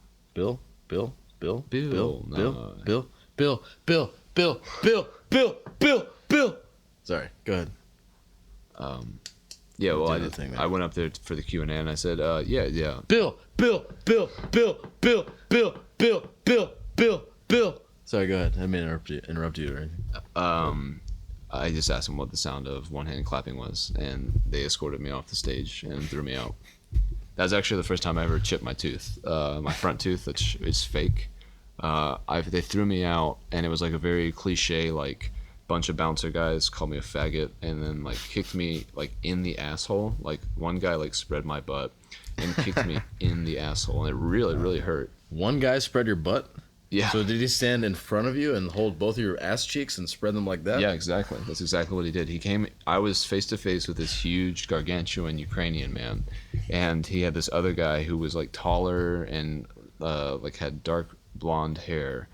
Sorry, go ahead. Yeah, well, Do the thing, man. I went up there for the Q&A, and I said, yeah. Bill. Sorry, go ahead. I didn't mean to interrupt you or anything. I just asked them what the sound of one-handed clapping was, and they escorted me off the stage and threw me out. That was actually the first time I ever chipped my tooth, my front tooth, which is fake. They threw me out, and it was like a very cliche, like, bunch of bouncer guys called me a faggot, and then like kicked me like in the asshole. Like one guy like spread my butt and kicked me in the asshole, and it really hurt. One guy spread your butt? Yeah. So did he stand in front of you and hold both of your ass cheeks and spread them like that? Yeah, exactly. That's exactly what he did. He came. I was face to face with this huge, gargantuan Ukrainian man, and he had this other guy who was like taller and like had dark blonde hair,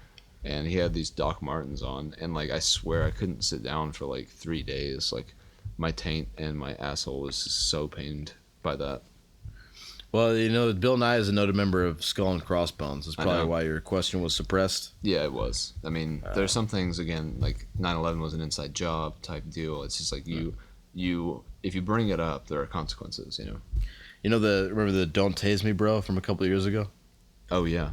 and he had these Doc Martens on, and like I swear I couldn't sit down for like 3 days. Like my taint and my asshole was just so pained by that. Well, you know, Bill Nye is a noted member of Skull and Crossbones. That's probably why your question was suppressed. Yeah, it was. I mean, there's some things, again, like 9/11 was an inside job type deal. It's just like you if you bring it up, there are consequences, you know. You know remember the "Don't Tase Me, Bro" from a couple of years ago? Oh yeah.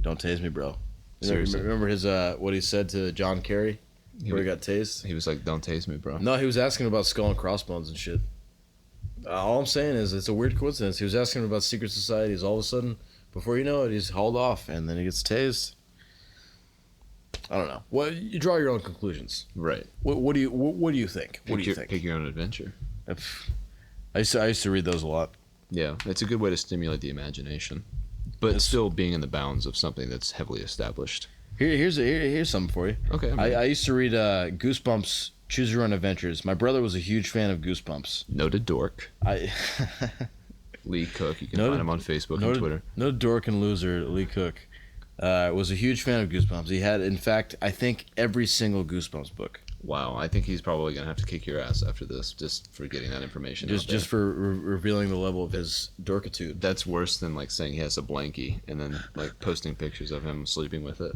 Don't tase me, bro. Seriously. Remember his what he said to John Kerry before he got tased? He was like, "Don't tase me, bro." No, he was asking about Skull and Crossbones and shit. All I'm saying is it's a weird coincidence. He was asking about secret societies. All of a sudden, before you know it, he's hauled off, and then he gets tased. I don't know. Well, you draw your own conclusions. Right. What do you think? What do you think? Pick your own adventure. I used to read those a lot. Yeah, it's a good way to stimulate the imagination, but still being in the bounds of something that's heavily established. Here's something for you. Okay. I used to read Goosebumps, Choose Your Own Adventures. My brother was a huge fan of Goosebumps. Noted dork. Lee Cook. You can find him on Facebook and Twitter. Noted dork and loser, Lee Cook. Was a huge fan of Goosebumps. He had, in fact, I think every single Goosebumps book. Wow, I think he's probably gonna have to kick your ass after this, just for getting that information. Just for revealing the level of his dorkitude. That's worse than like saying he has a blankie and then like posting pictures of him sleeping with it.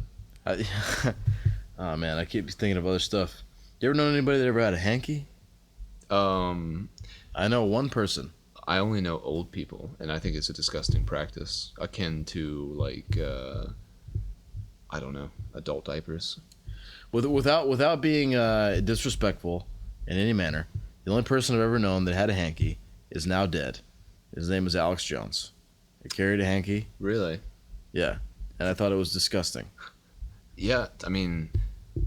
Oh man, I keep thinking of other stuff. You ever know anybody that ever had a hanky? I know one person. I only know old people, and I think it's a disgusting practice, akin to like I don't know, adult diapers. Without being disrespectful in any manner, the only person I've ever known that had a hanky is now dead. His name is Alex Jones. He carried a hanky. Really? Yeah, and I thought it was disgusting. Yeah, I mean,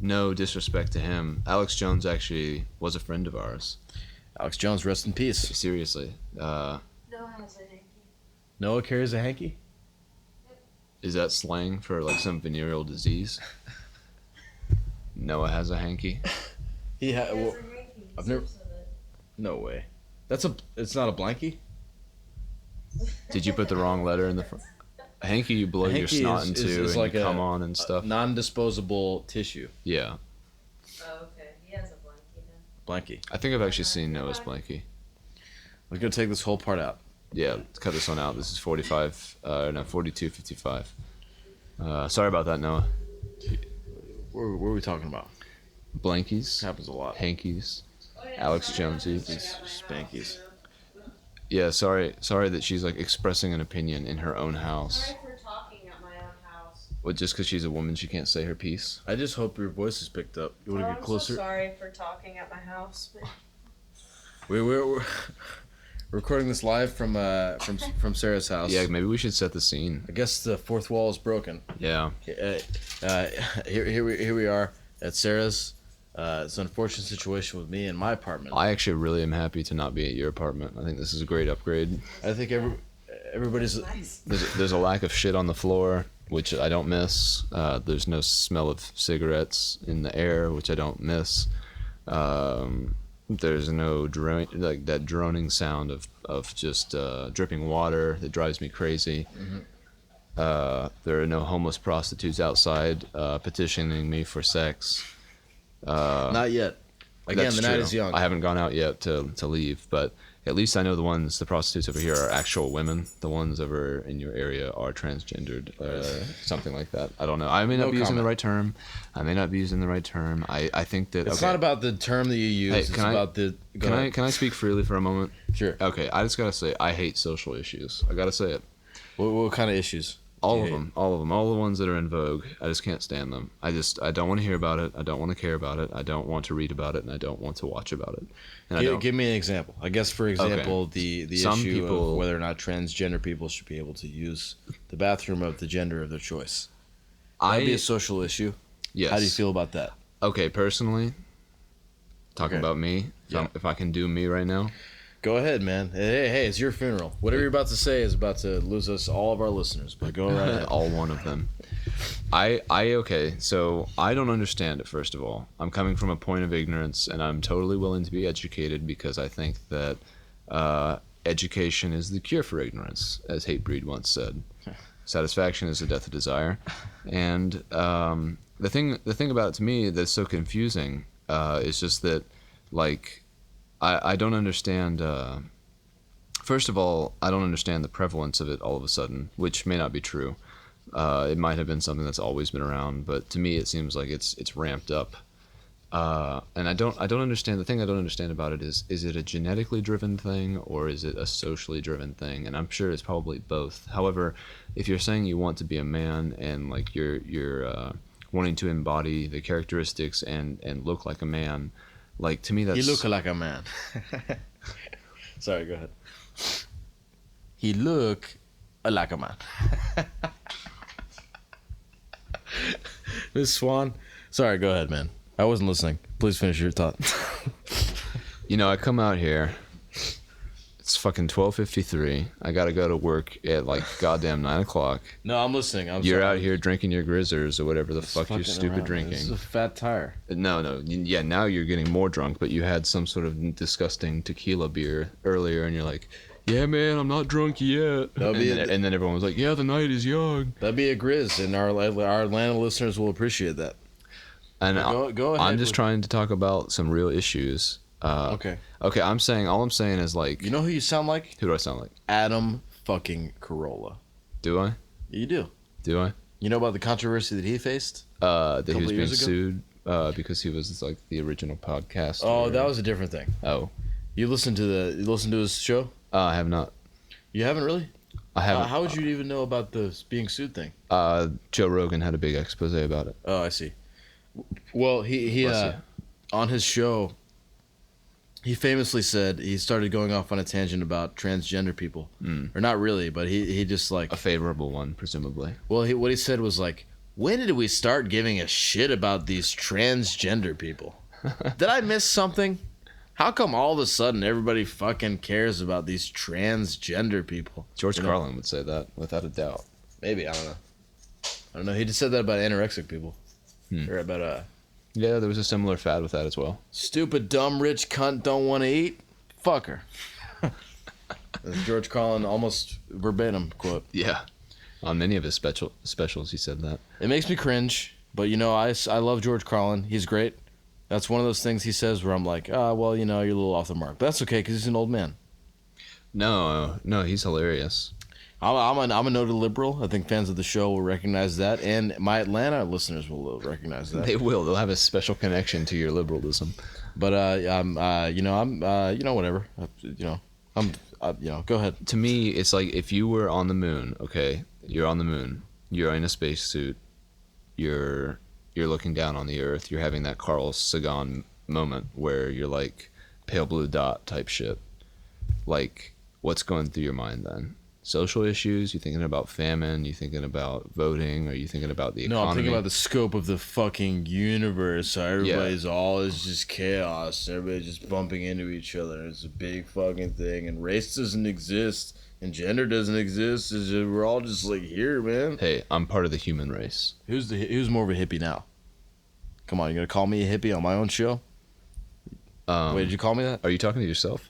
no disrespect to him. Alex Jones actually was a friend of ours. Alex Jones, rest in peace. Seriously. Noah has a hanky. Noah carries a hanky? Is that slang for like some venereal disease? Noah has a hanky. He He has well, a hanky. I've never- Sleeps with it. no way. It's not a blankie? Did you put the wrong letter in the front? A hanky you blow A your hanky snot is into and like you come a- on and stuff. Non-disposable tissue. Yeah. Oh, okay. He has a blankie then. Blankie. I think I've actually seen Noah's blankie. We're gonna take this whole part out. Yeah, let's cut this one out. This is 42:55. Sorry about that, Noah. What are we talking about? Blankies, This happens a lot. hankies, Oh, yeah, Alex sorry, Jonesies. These spankies. Yeah, sorry that she's like expressing an opinion in her own house. Sorry for talking at my own house. Well, just because she's a woman, she can't say her piece. I just hope your voice is picked up. You want to Oh, get closer? I'm so sorry for talking at my house. We're recording this live from Sarah's house. Yeah, maybe we should set the scene. I guess the fourth wall is broken. Yeah. Here we are at Sarah's. It's an unfortunate situation with me in my apartment. I actually really am happy to not be at your apartment. I think this is a great upgrade. I think everybody's. Nice. There's a lack of shit on the floor, which I don't miss. There's no smell of cigarettes in the air, which I don't miss. There's no that droning sound of just dripping water that drives me crazy. Mm-hmm. There are no homeless prostitutes outside petitioning me for sex. Not yet. Again, That's the night true. is young. I haven't gone out yet to leave, but at least I know the prostitutes over here are actual women. The ones over in your area are transgendered, something like that. I don't know. I may not No be using the comment. right term. I think that It's okay. not about the term that you use. Hey, it's can I- about the. Go Can I ahead. can I speak freely for a moment? Sure. Okay, I just gotta say I hate social issues. I gotta say it. What kind of issues? All of them, all the ones that are in vogue. I just can't stand them. I don't want to hear about it. I don't want to care about it. I don't want to read about it, and I don't want to watch about it. And Give me an example. I guess, for example, the Some issue people- of whether or not transgender people should be able to use the bathroom of the gender of their choice. That'd be a social issue. Yes. How do you feel about that? Okay, personally, talking Okay. about me, Yeah. if I can do me right now. Go ahead, man. Hey, it's your funeral. Whatever you're about to say is about to lose us all of our listeners, but go right ahead. All one of them. Okay, so I don't understand it, first of all. I'm coming from a point of ignorance, and I'm totally willing to be educated because I think that education is the cure for ignorance, as Hatebreed once said. Satisfaction is the death of desire. And the thing about it to me that's so confusing is just that, like, I don't understand. First of all, I don't understand the prevalence of it all of a sudden, which may not be true. It might have been something that's always been around, but to me, it seems like it's ramped up. And I don't understand. The thing I don't understand about it is it a genetically driven thing or is it a socially driven thing? And I'm sure it's probably both. However, if you're saying you want to be a man and like you're wanting to embody the characteristics and look like a man. Like, to me, that's... He look like a man. Sorry, go ahead. He look like a man. Miss Swan. Sorry, go ahead, man. I wasn't listening. Please finish your thought. You know, I come out here. It's fucking 12:53. I gotta go to work at like goddamn 9 o'clock. No, I'm listening. You're out here drinking your Grizzers or whatever the fuck you're stupid around. drinking. This is a fat tire. No. Yeah, now you're getting more drunk, but you had some sort of disgusting tequila beer earlier, and you're like, yeah, man, I'm not drunk yet. And then everyone was like, yeah, the night is young. That'd be a Grizz, and our Atlanta listeners will appreciate that. And go ahead. I'm just trying to talk about some real issues. Okay. Okay, all I'm saying is like... You know who you sound like? Who do I sound like? Adam fucking Corolla. Do I? You do. Do I? You know about the controversy that he faced? That he was being years ago? sued because he was like the original podcast. Oh, that was a different thing. Oh. You listened to his show? I have not. You haven't really? I haven't. How would you even know about the being sued thing? Joe Rogan had a big expose about it. Oh, I see. Well, he on his show, he famously said he started going off on a tangent about transgender people, or not really, but he just like A favorable one, presumably. Well, what he said was like, when did we start giving a shit about these transgender people? Did I miss something? How come all of a sudden everybody fucking cares about these transgender people? George Carlin would say that, without a doubt. Maybe, I don't know. He just said that about anorexic people. Or about Yeah, there was a similar fad with that as well. stupid, dumb, rich cunt don't want to eat. Fuck her. That's George Carlin almost verbatim quote. Yeah. On many of his specials, he said that. It makes me cringe, but I love George Carlin. He's great. That's one of those things he says where I'm like, well, you're a little off the mark. But that's okay because he's an old man. No, he's hilarious. I'm a noted liberal. I think fans of the show will recognize that, and my Atlanta listeners will recognize that. They will. They'll have a special connection to your liberalism. But I'm whatever. Go ahead. To me, it's like if you were on the moon. Okay, you're on the moon. You're in a spacesuit. You're looking down on the Earth. You're having that Carl Sagan moment where you're like pale blue dot type shit. Like, what's going through your mind then? Social issues? You thinking about famine? You thinking about voting? Are you thinking about the economy? No, I'm thinking about the scope of the fucking universe. How everybody's is just chaos. Everybody's just bumping into each other. It's a big fucking thing. And race doesn't exist. And gender doesn't exist. We're all just like here, man. Hey, I'm part of the human race. Who's more of a hippie now? Come on, you gonna call me a hippie on my own show? Wait, did you call me that? Are you talking to yourself?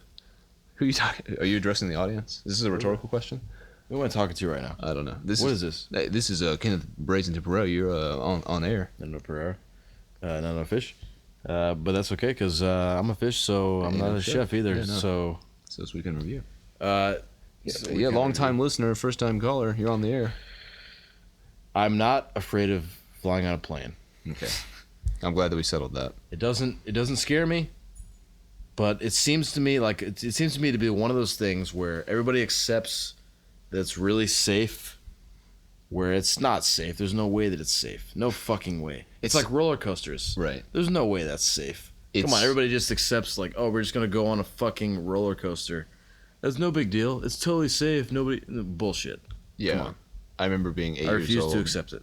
Who are you talking? Are you addressing the audience? This is a rhetorical question. Who am I talking to right now? I don't know. What is this? Hey, this is Kenneth Brazen Temporel. You're on air. Not a Pereira. Not a fish. But that's okay because I'm a fish, so I'm not a chef either. Yeah, no. So we can review. yeah, Long time listener, first time caller. You're on the air. I'm not afraid of flying on a plane. Okay. I'm glad that we settled that. It doesn't scare me, but it seems to me like it seems to me to be one of those things where everybody accepts that it's really safe, where it's not safe. There's no way that it's safe. No fucking way. It's like roller coasters. Right. There's no way that's safe. Come on, everybody just accepts like, oh, we're just gonna go on a fucking roller coaster. That's no big deal. It's totally safe. Bullshit. Yeah. Come on. I remember being 8 years I old. refuse to accept it.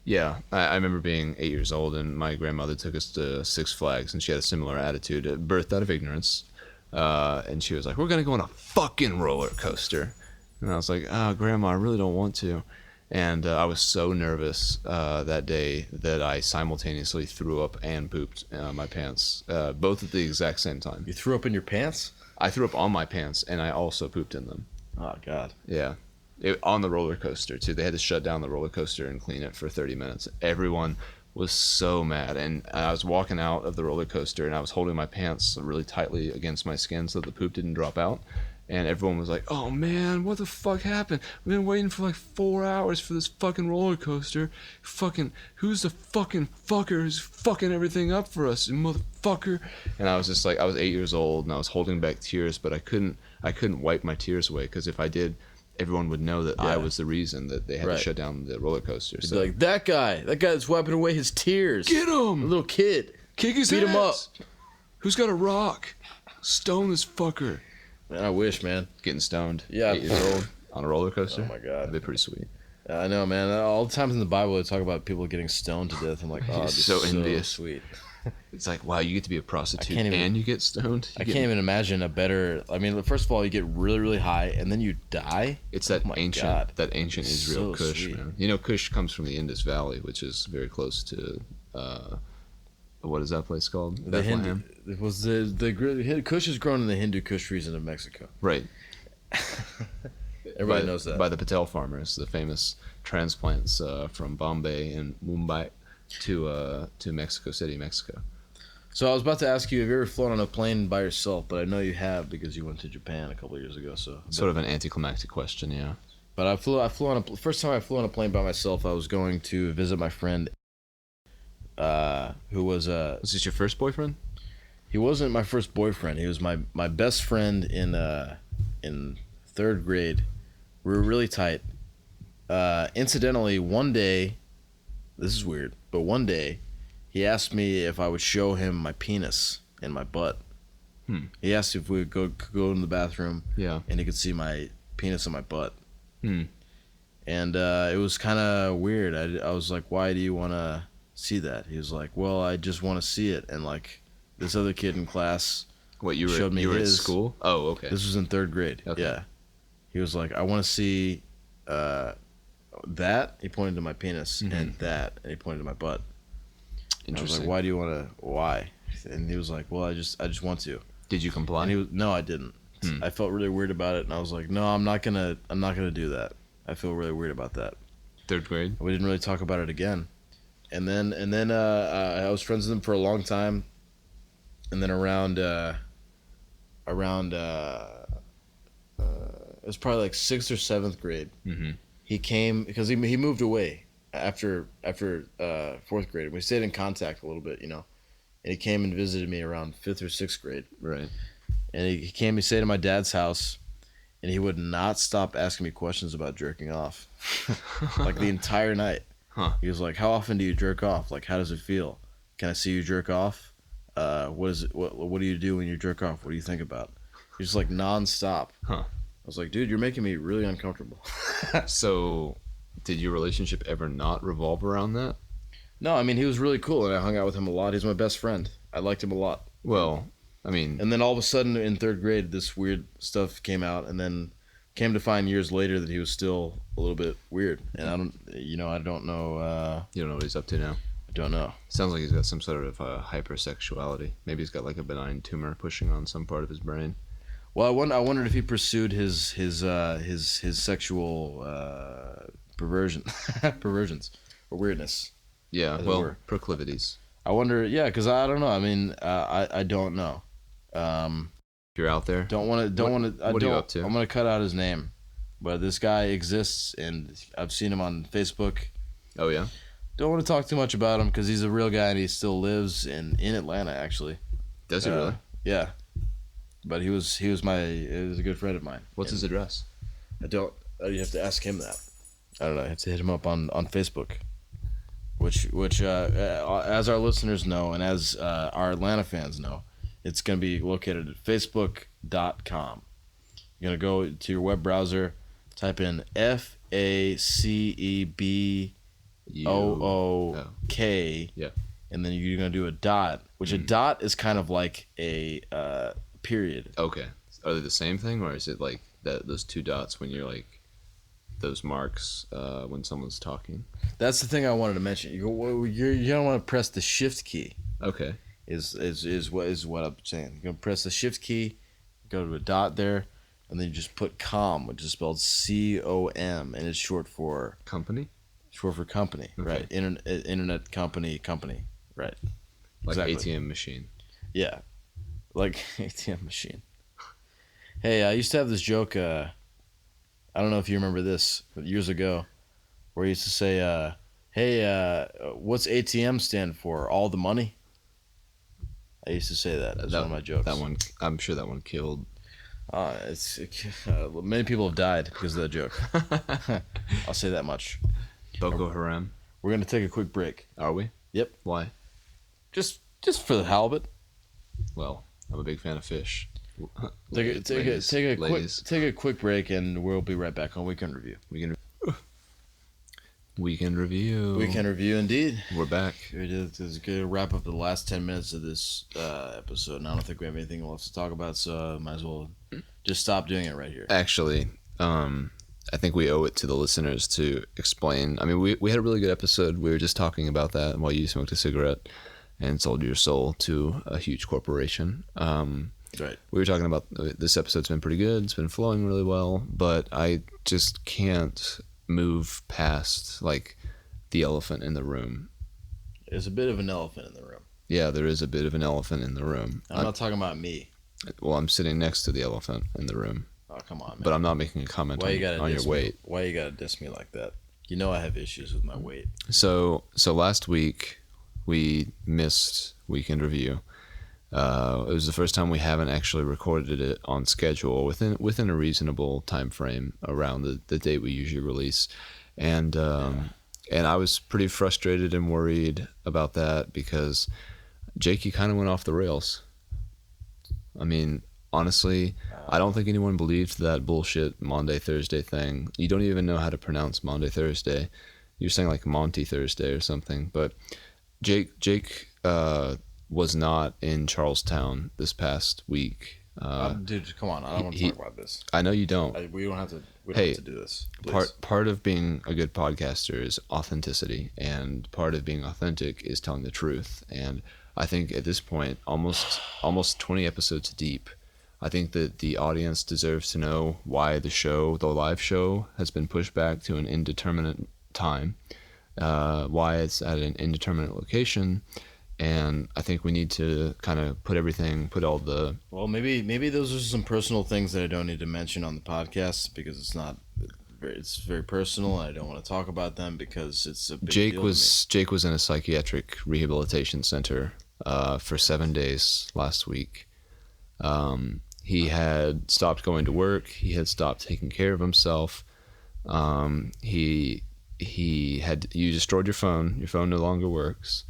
Yeah, I remember being 8 years old, and my grandmother took us to Six Flags, and she had a similar attitude, birthed out of ignorance. And she was like, "We're gonna go on a fucking roller coaster," and I was like, "Oh, Grandma, I really don't want to." And I was so nervous that day that I simultaneously threw up and pooped my pants, both at the exact same time. You threw up in your pants? I threw up on my pants, and I also pooped in them. Oh God. Yeah. On the roller coaster too. They had to shut down the roller coaster and clean it for 30 minutes. Everyone was so mad, and I was walking out of the roller coaster and I was holding my pants really tightly against my skin so that the poop didn't drop out, and everyone was like, "Oh man, what the fuck happened? We've been waiting for like 4 hours for this fucking roller coaster. Fucking who's the fucking fucker who's fucking everything up for us, you motherfucker?" And I was just like, I was 8 years old and I was holding back tears, but I couldn't wipe my tears away, because if I did, everyone would know that I was the reason that they had to shut down the roller coaster. So like, that guy that's wiping away his tears. Get him! A little kid. Kick his Beat him up. ass. Who's got a rock? Stone this fucker. Man, I wish, man. Getting stoned. Yeah. 8 years old on a roller coaster. Oh my God. That'd be pretty sweet. I know, man. All the times in the Bible they talk about people getting stoned to death. I'm like, oh, it's so envious. Sweet. It's like, wow, you get to be a prostitute even- and you get stoned. I can't even imagine a better. I mean, first of all, you get really, really high, and then you die. It's that Oh my ancient, God. Israel So Kush, sweet. man. You know, Kush comes from the Indus Valley, which is very close to, what is that place called? The Hindu, Bethlehem. it was the Kush is grown in the Hindu Kush region of Mexico. Right. Everybody knows that. By the Patel farmers, the famous transplants from Bombay and Mumbai to Mexico City, Mexico. So I was about to ask you, have you ever flown on a plane by yourself? But I know you have, because you went to Japan a couple of years ago. So Sort of an anticlimactic question, yeah. But I flew on first time I flew on a plane by myself. I was going to visit my friend, who was Was this your first boyfriend? he wasn't my first boyfriend. He was my best friend in third grade. We were really tight. Incidentally, one day, this is weird, but one day, he asked me if I would show him my penis and my butt. He asked if we would go in the bathroom, Yeah. and he could see my penis and my butt. Hmm. And it was kind of weird. I was like, why do you want to see that? He was like, well, I just want to see it. And like this other kid in class What, you showed me were at his. school? Oh, okay. This was in third grade. Okay. Yeah. He was like, I want to see that. He pointed to my penis, and that, and he pointed to my butt. And I was Interesting. like, why do you want to? Why? And he was like, well, I just want to. Did you comply? And he was, no, I didn't. I felt really weird about it, and I was like, no, I'm not gonna do that. I feel really weird about that. Third grade? We didn't really talk about it again. And then I was friends with him for a long time. And then around it was probably like 6th or 7th grade. Mm-hmm. He came because he moved away after 4th grade. We stayed in contact a little bit, you know. And he came and visited me around 5th or 6th grade. Right. And he came, he stayed at my dad's house, and he would not stop asking me questions about jerking off. Like the entire night. Huh. He was like, how often do you jerk off? Like, how does it feel? Can I see you jerk off? What is it? What do you do when you jerk off? What do you think about? He's just like nonstop. Huh. I was like, dude, you're making me really uncomfortable. So, did your relationship ever not revolve around that? No, I mean, he was really cool, and I hung out with him a lot. He's my best friend. I liked him a lot. Well, I mean... And then all of a sudden, in 3rd grade, this weird stuff came out, and then came to find years later that he was still a little bit weird. And I don't know. You don't know what he's up to now? I don't know. Sounds like he's got some sort of hypersexuality. Maybe he's got like a benign tumor pushing on some part of his brain. Well, I wondered if he pursued his sexual perversions or weirdness. Yeah, As it well, were. proclivities. I wonder, yeah, because I don't know. I mean, I don't know. If you're out there, What are you up to? I'm gonna cut out his name, but this guy exists, and I've seen him on Facebook. Oh yeah. Don't want to talk too much about him because he's a real guy and he still lives in Atlanta, actually. Does he really? Yeah. But he was a good friend of mine. What's his address? You have to ask him that. I don't know. I have to hit him up on Facebook. Which as our listeners know, and as our Atlanta fans know, it's going to be located at facebook.com. You're going to go to your web browser, type in FACEBOOK, Yeah. and then you're going to do a dot, which a dot is kind of like a period. Okay. Are they the same thing, or is it like those two dots when you're like those marks when someone's talking? That's the thing I wanted to mention. You don't want to press the shift key. Okay. Is what I'm saying. You're gonna press the shift key, go to a dot there, and then you just put com, which is spelled COM, and it's short for Company? Short for company, Okay. right? Internet company, right? Like Exactly. ATM machine. Yeah, like ATM machine. Hey, I used to have this joke. I don't know if you remember this, but years ago, where I used to say, "Hey, what's ATM stand for? All the money." I used to say that as one of my jokes. That one, I'm sure that one killed. Many people have died because of that joke. I'll say that much. Boko Haram. We're gonna take a quick break. Are we? Yep. Why? Just for the halibut. Well, I'm a big fan of fish. Take a quick break, and we'll be right back on Weekend Review. Weekend review. Weekend Review, indeed. We're back. It's going to wrap up the last 10 minutes of this episode, and I don't think we have anything else to talk about, so might as well just stop doing it right here. Actually, I think we owe it to the listeners to explain. I mean, we had a really good episode. We were just talking about that while you smoked a cigarette and sold your soul to a huge corporation. Right. We were talking about this episode's been pretty good. It's been flowing really well, but I just can't move past like the elephant in the room. There's a bit of an elephant in the room. Yeah, there is a bit of an elephant in the room. I'm not talking about me. Well, I'm sitting next to the elephant in the room. Oh, come on, man. But I'm not making a comment on your weight. Why you gotta diss me like that? You know I have issues with my weight. So last week we missed Weekend Review. It was the first time we haven't actually recorded it on schedule within a reasonable time frame around the date we usually release, and I was pretty frustrated and worried about that because Jake, you kind of went off the rails. I mean, honestly, I don't think anyone believed that bullshit Monday Thursday thing. You don't even know how to pronounce Monday Thursday. You're saying like Monty Thursday or something, but Jake was not in Charlestown this past week. Dude, come on! I don't want to talk about this. I know you don't. We don't have to. We don't have to do this. Part of being a good podcaster is authenticity, and part of being authentic is telling the truth. And I think at this point, almost 20 episodes deep, I think that the audience deserves to know why the live show, has been pushed back to an indeterminate time, why it's at an indeterminate location. And I think we need to kind of Well, maybe those are some personal things that I don't need to mention on the podcast because it's very personal, and I don't want to talk about them because it's a big deal to me. Jake was in a psychiatric rehabilitation center for 7 days last week. He had stopped going to work. He had stopped taking care of himself. You destroyed your phone. Your phone no longer works.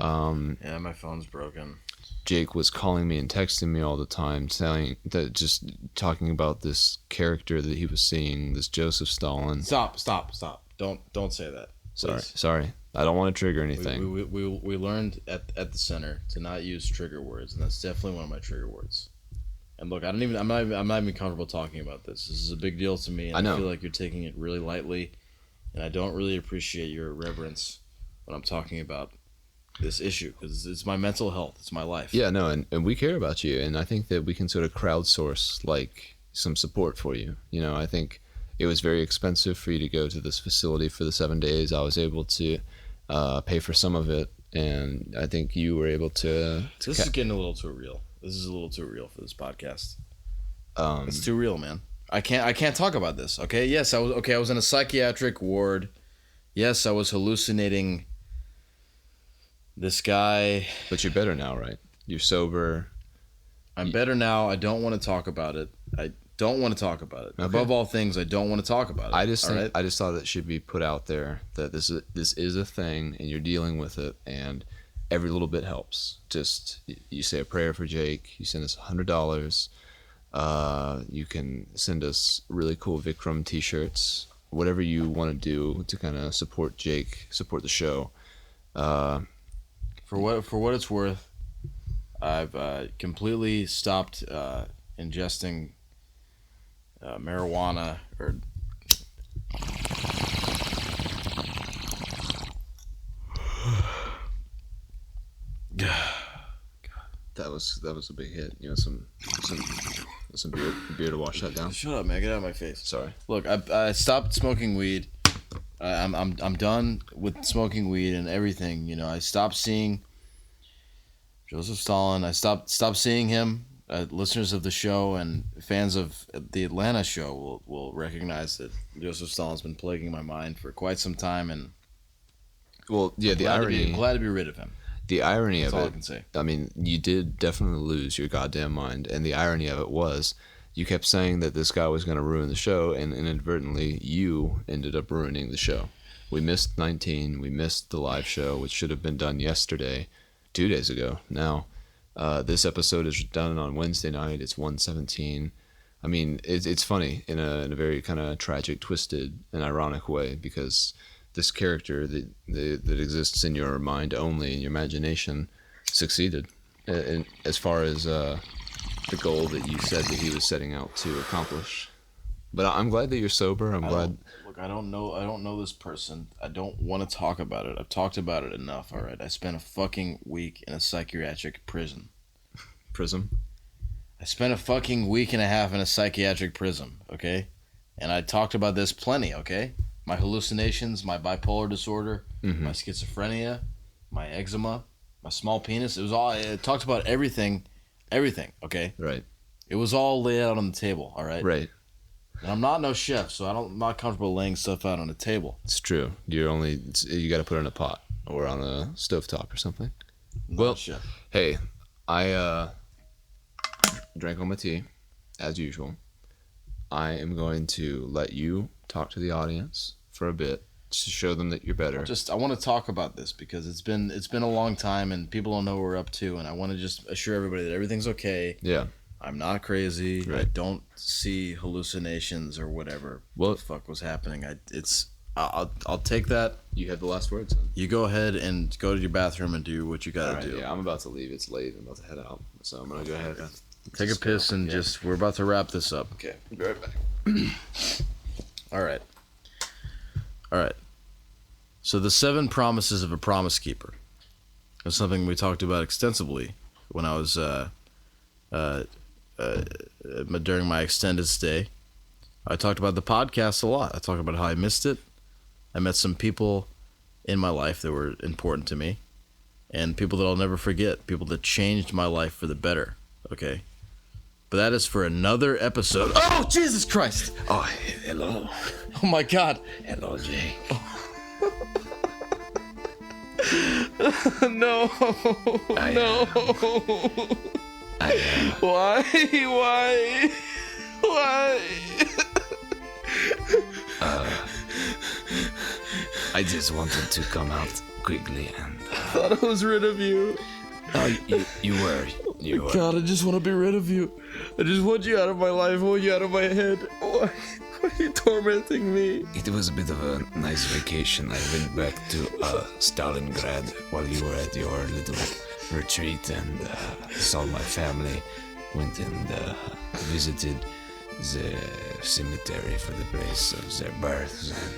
Yeah, my phone's broken. Jake was calling me and texting me all the time, just talking about this character that he was seeing, this Joseph Stalin. Stop! Don't say that. Sorry. I don't want to trigger anything. We learned at the center to not use trigger words, and that's definitely one of my trigger words. And look, I'm not even comfortable talking about this. This is a big deal to me, and I know. I feel like you're taking it really lightly, and I don't really appreciate your reverence when I'm talking about this issue because it's my mental health, it's my life. Yeah, no, and we care about you, and I think that we can sort of crowdsource like some support for you. You know, I think it was very expensive for you to go to this facility for the 7 days. I was able to pay for some of it, and I think you were able to. This is getting a little too real. This is a little too real for this podcast. It's too real, man. I can't talk about this. Okay. Yes, I was in a psychiatric ward. Yes, I was hallucinating this guy. But you're better now, right? You're sober. I'm better now. I don't want to talk about it. don't want to talk about it. Okay. Above all things, I don't want to talk about it. I just all think, right? I just thought it should be put out there that this is a thing and you're dealing with it, and every little bit helps. Just you say a prayer for Jake. You send us $100. You can send us really cool Vikram t-shirts. Whatever you want to do to kind of support Jake, support the show. For what it's worth, I've completely stopped ingesting marijuana or That was a big hit. You know, some beer to wash that down. Shut up, man! Get out of my face. Sorry. Look, I stopped smoking weed. I'm done with smoking weed and everything. You know, I stopped seeing Joseph Stalin. I stopped seeing him. Listeners of the show and fans of the Atlanta show will recognize that Joseph Stalin's been plaguing my mind for quite some time, and Well, yeah, the irony. glad to be rid of him. The irony That's of all it. I can say. I mean, you did definitely lose your goddamn mind, and the irony of it was, you kept saying that this guy was going to ruin the show, and inadvertently, you ended up ruining the show. We missed 19. We missed the live show, which should have been done yesterday, 2 days ago. Now, this episode is done on Wednesday night. It's 1:17. I mean, it's funny in a very kind of tragic, twisted, and ironic way, because this character that exists in your mind only, in your imagination, succeeded in, as far as the goal that you said that he was setting out to accomplish. But I'm glad that you're sober. I'm glad. Look, I don't know this person. I don't want to talk about it. I've talked about it enough. All right. I spent a fucking week in a psychiatric prison. Prism. I spent a fucking week and a half in a psychiatric prison. Okay, and I talked about this plenty. Okay. My hallucinations, my bipolar disorder, my schizophrenia, my eczema, my small penis. It was all. It talked about everything, okay? Right. It was all laid out on the table, all right? Right. And I'm not no chef, so I'm not comfortable laying stuff out on the table. It's true. You got to put it in a pot or on a stovetop or something. I'm Well, not a chef. Hey, I drank all my tea, as usual. I am going to let you talk to the audience for a bit to show them that you're better. I want to talk about this because it's been a long time and people don't know what we're up to, and I want to just assure everybody that everything's okay. Yeah. I'm not crazy. Right. I don't see hallucinations or whatever. Well, the fuck was happening? I'll take that. you have the last words. Then. You go ahead and go to your bathroom and do what you gotta All right, do. yeah, I'm about to leave. It's late. I'm about to head out, so I'm gonna go ahead. Take a piss and we're about to wrap this up. Okay, I'll be right back. All right. So the 7 promises of a promise keeper. That's something we talked about extensively when I was during my extended stay. I talked about the podcast a lot. I talked about how I missed it. I met some people in my life that were important to me, and people that I'll never forget, people that changed my life for the better, okay? But that is for another episode. Oh, Jesus Christ! Oh, hello. Oh my God! Hello, Jake. No! No! Why? I just wanted to come out quickly and... I thought I was rid of you. You were. God, I just want to be rid of you. I just want you out of my life. I want you out of my head. Why are you tormenting me? It was a bit of a nice vacation. I went back to Stalingrad while you were at your little retreat and saw my family. Went and visited the cemetery for the place of their births and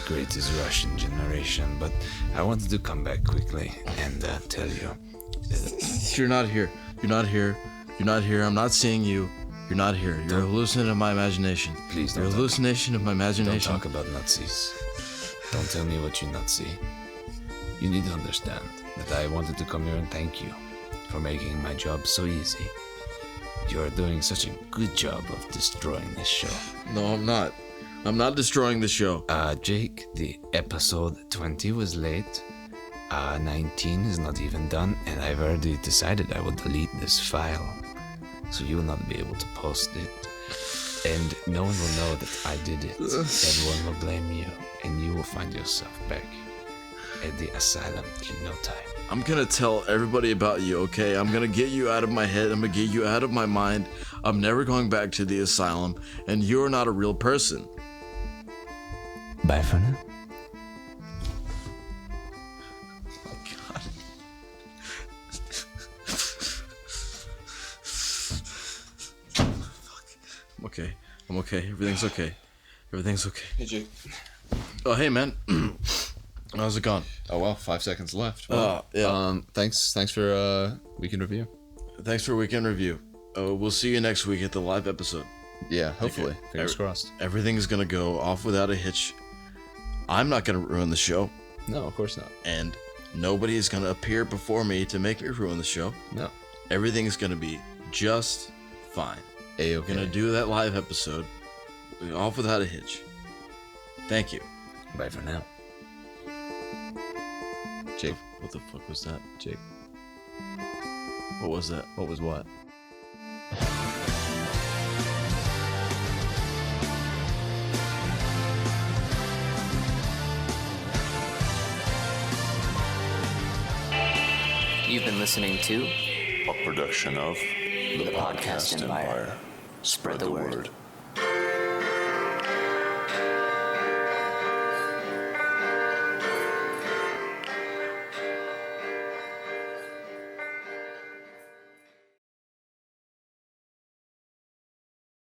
greatest Russian generation. But I wanted to come back quickly and tell you. You're not here. You're not here. You're not here. I'm not seeing you. You're not here. You're a hallucination of my imagination. Please don't. You're a hallucination of my imagination. Don't talk about Nazis. Don't tell me what you not see. You need to understand that I wanted to come here and thank you for making my job so easy. You're doing such a good job of destroying this show. No, I'm not. I'm not destroying the show. Jake, the episode 20 was late. 19 is not even done, and I've already decided I will delete this file. So you will not be able to post it. And no one will know that I did it. Everyone will blame you, and you will find yourself back at the asylum in no time. I'm gonna tell everybody about you, okay? I'm gonna get you out of my head. I'm gonna get you out of my mind. I'm never going back to the asylum, and you're not a real person. Bye for now. Oh, God. I'm okay. I'm okay. Everything's okay. Everything's okay. Hey, Jake. Oh, hey, man. How's it going? Oh, well, 5 seconds left. Well, yeah. Thanks for weekend review. Thanks for weekend review. We'll see you next week at the live episode. Yeah, hopefully. Okay. Fingers crossed. Everything's gonna go off without a hitch. I'm not gonna ruin the show, No, of course not. and nobody is gonna appear before me to make me ruin the show. No. Everything's gonna be just fine. A-okay. Gonna do that live episode off without a hitch. Thank you. Bye for now. Jake. What the fuck was that? Jake. What was that? What was what? You've been listening to A production of the Podcast Empire. Spread the word.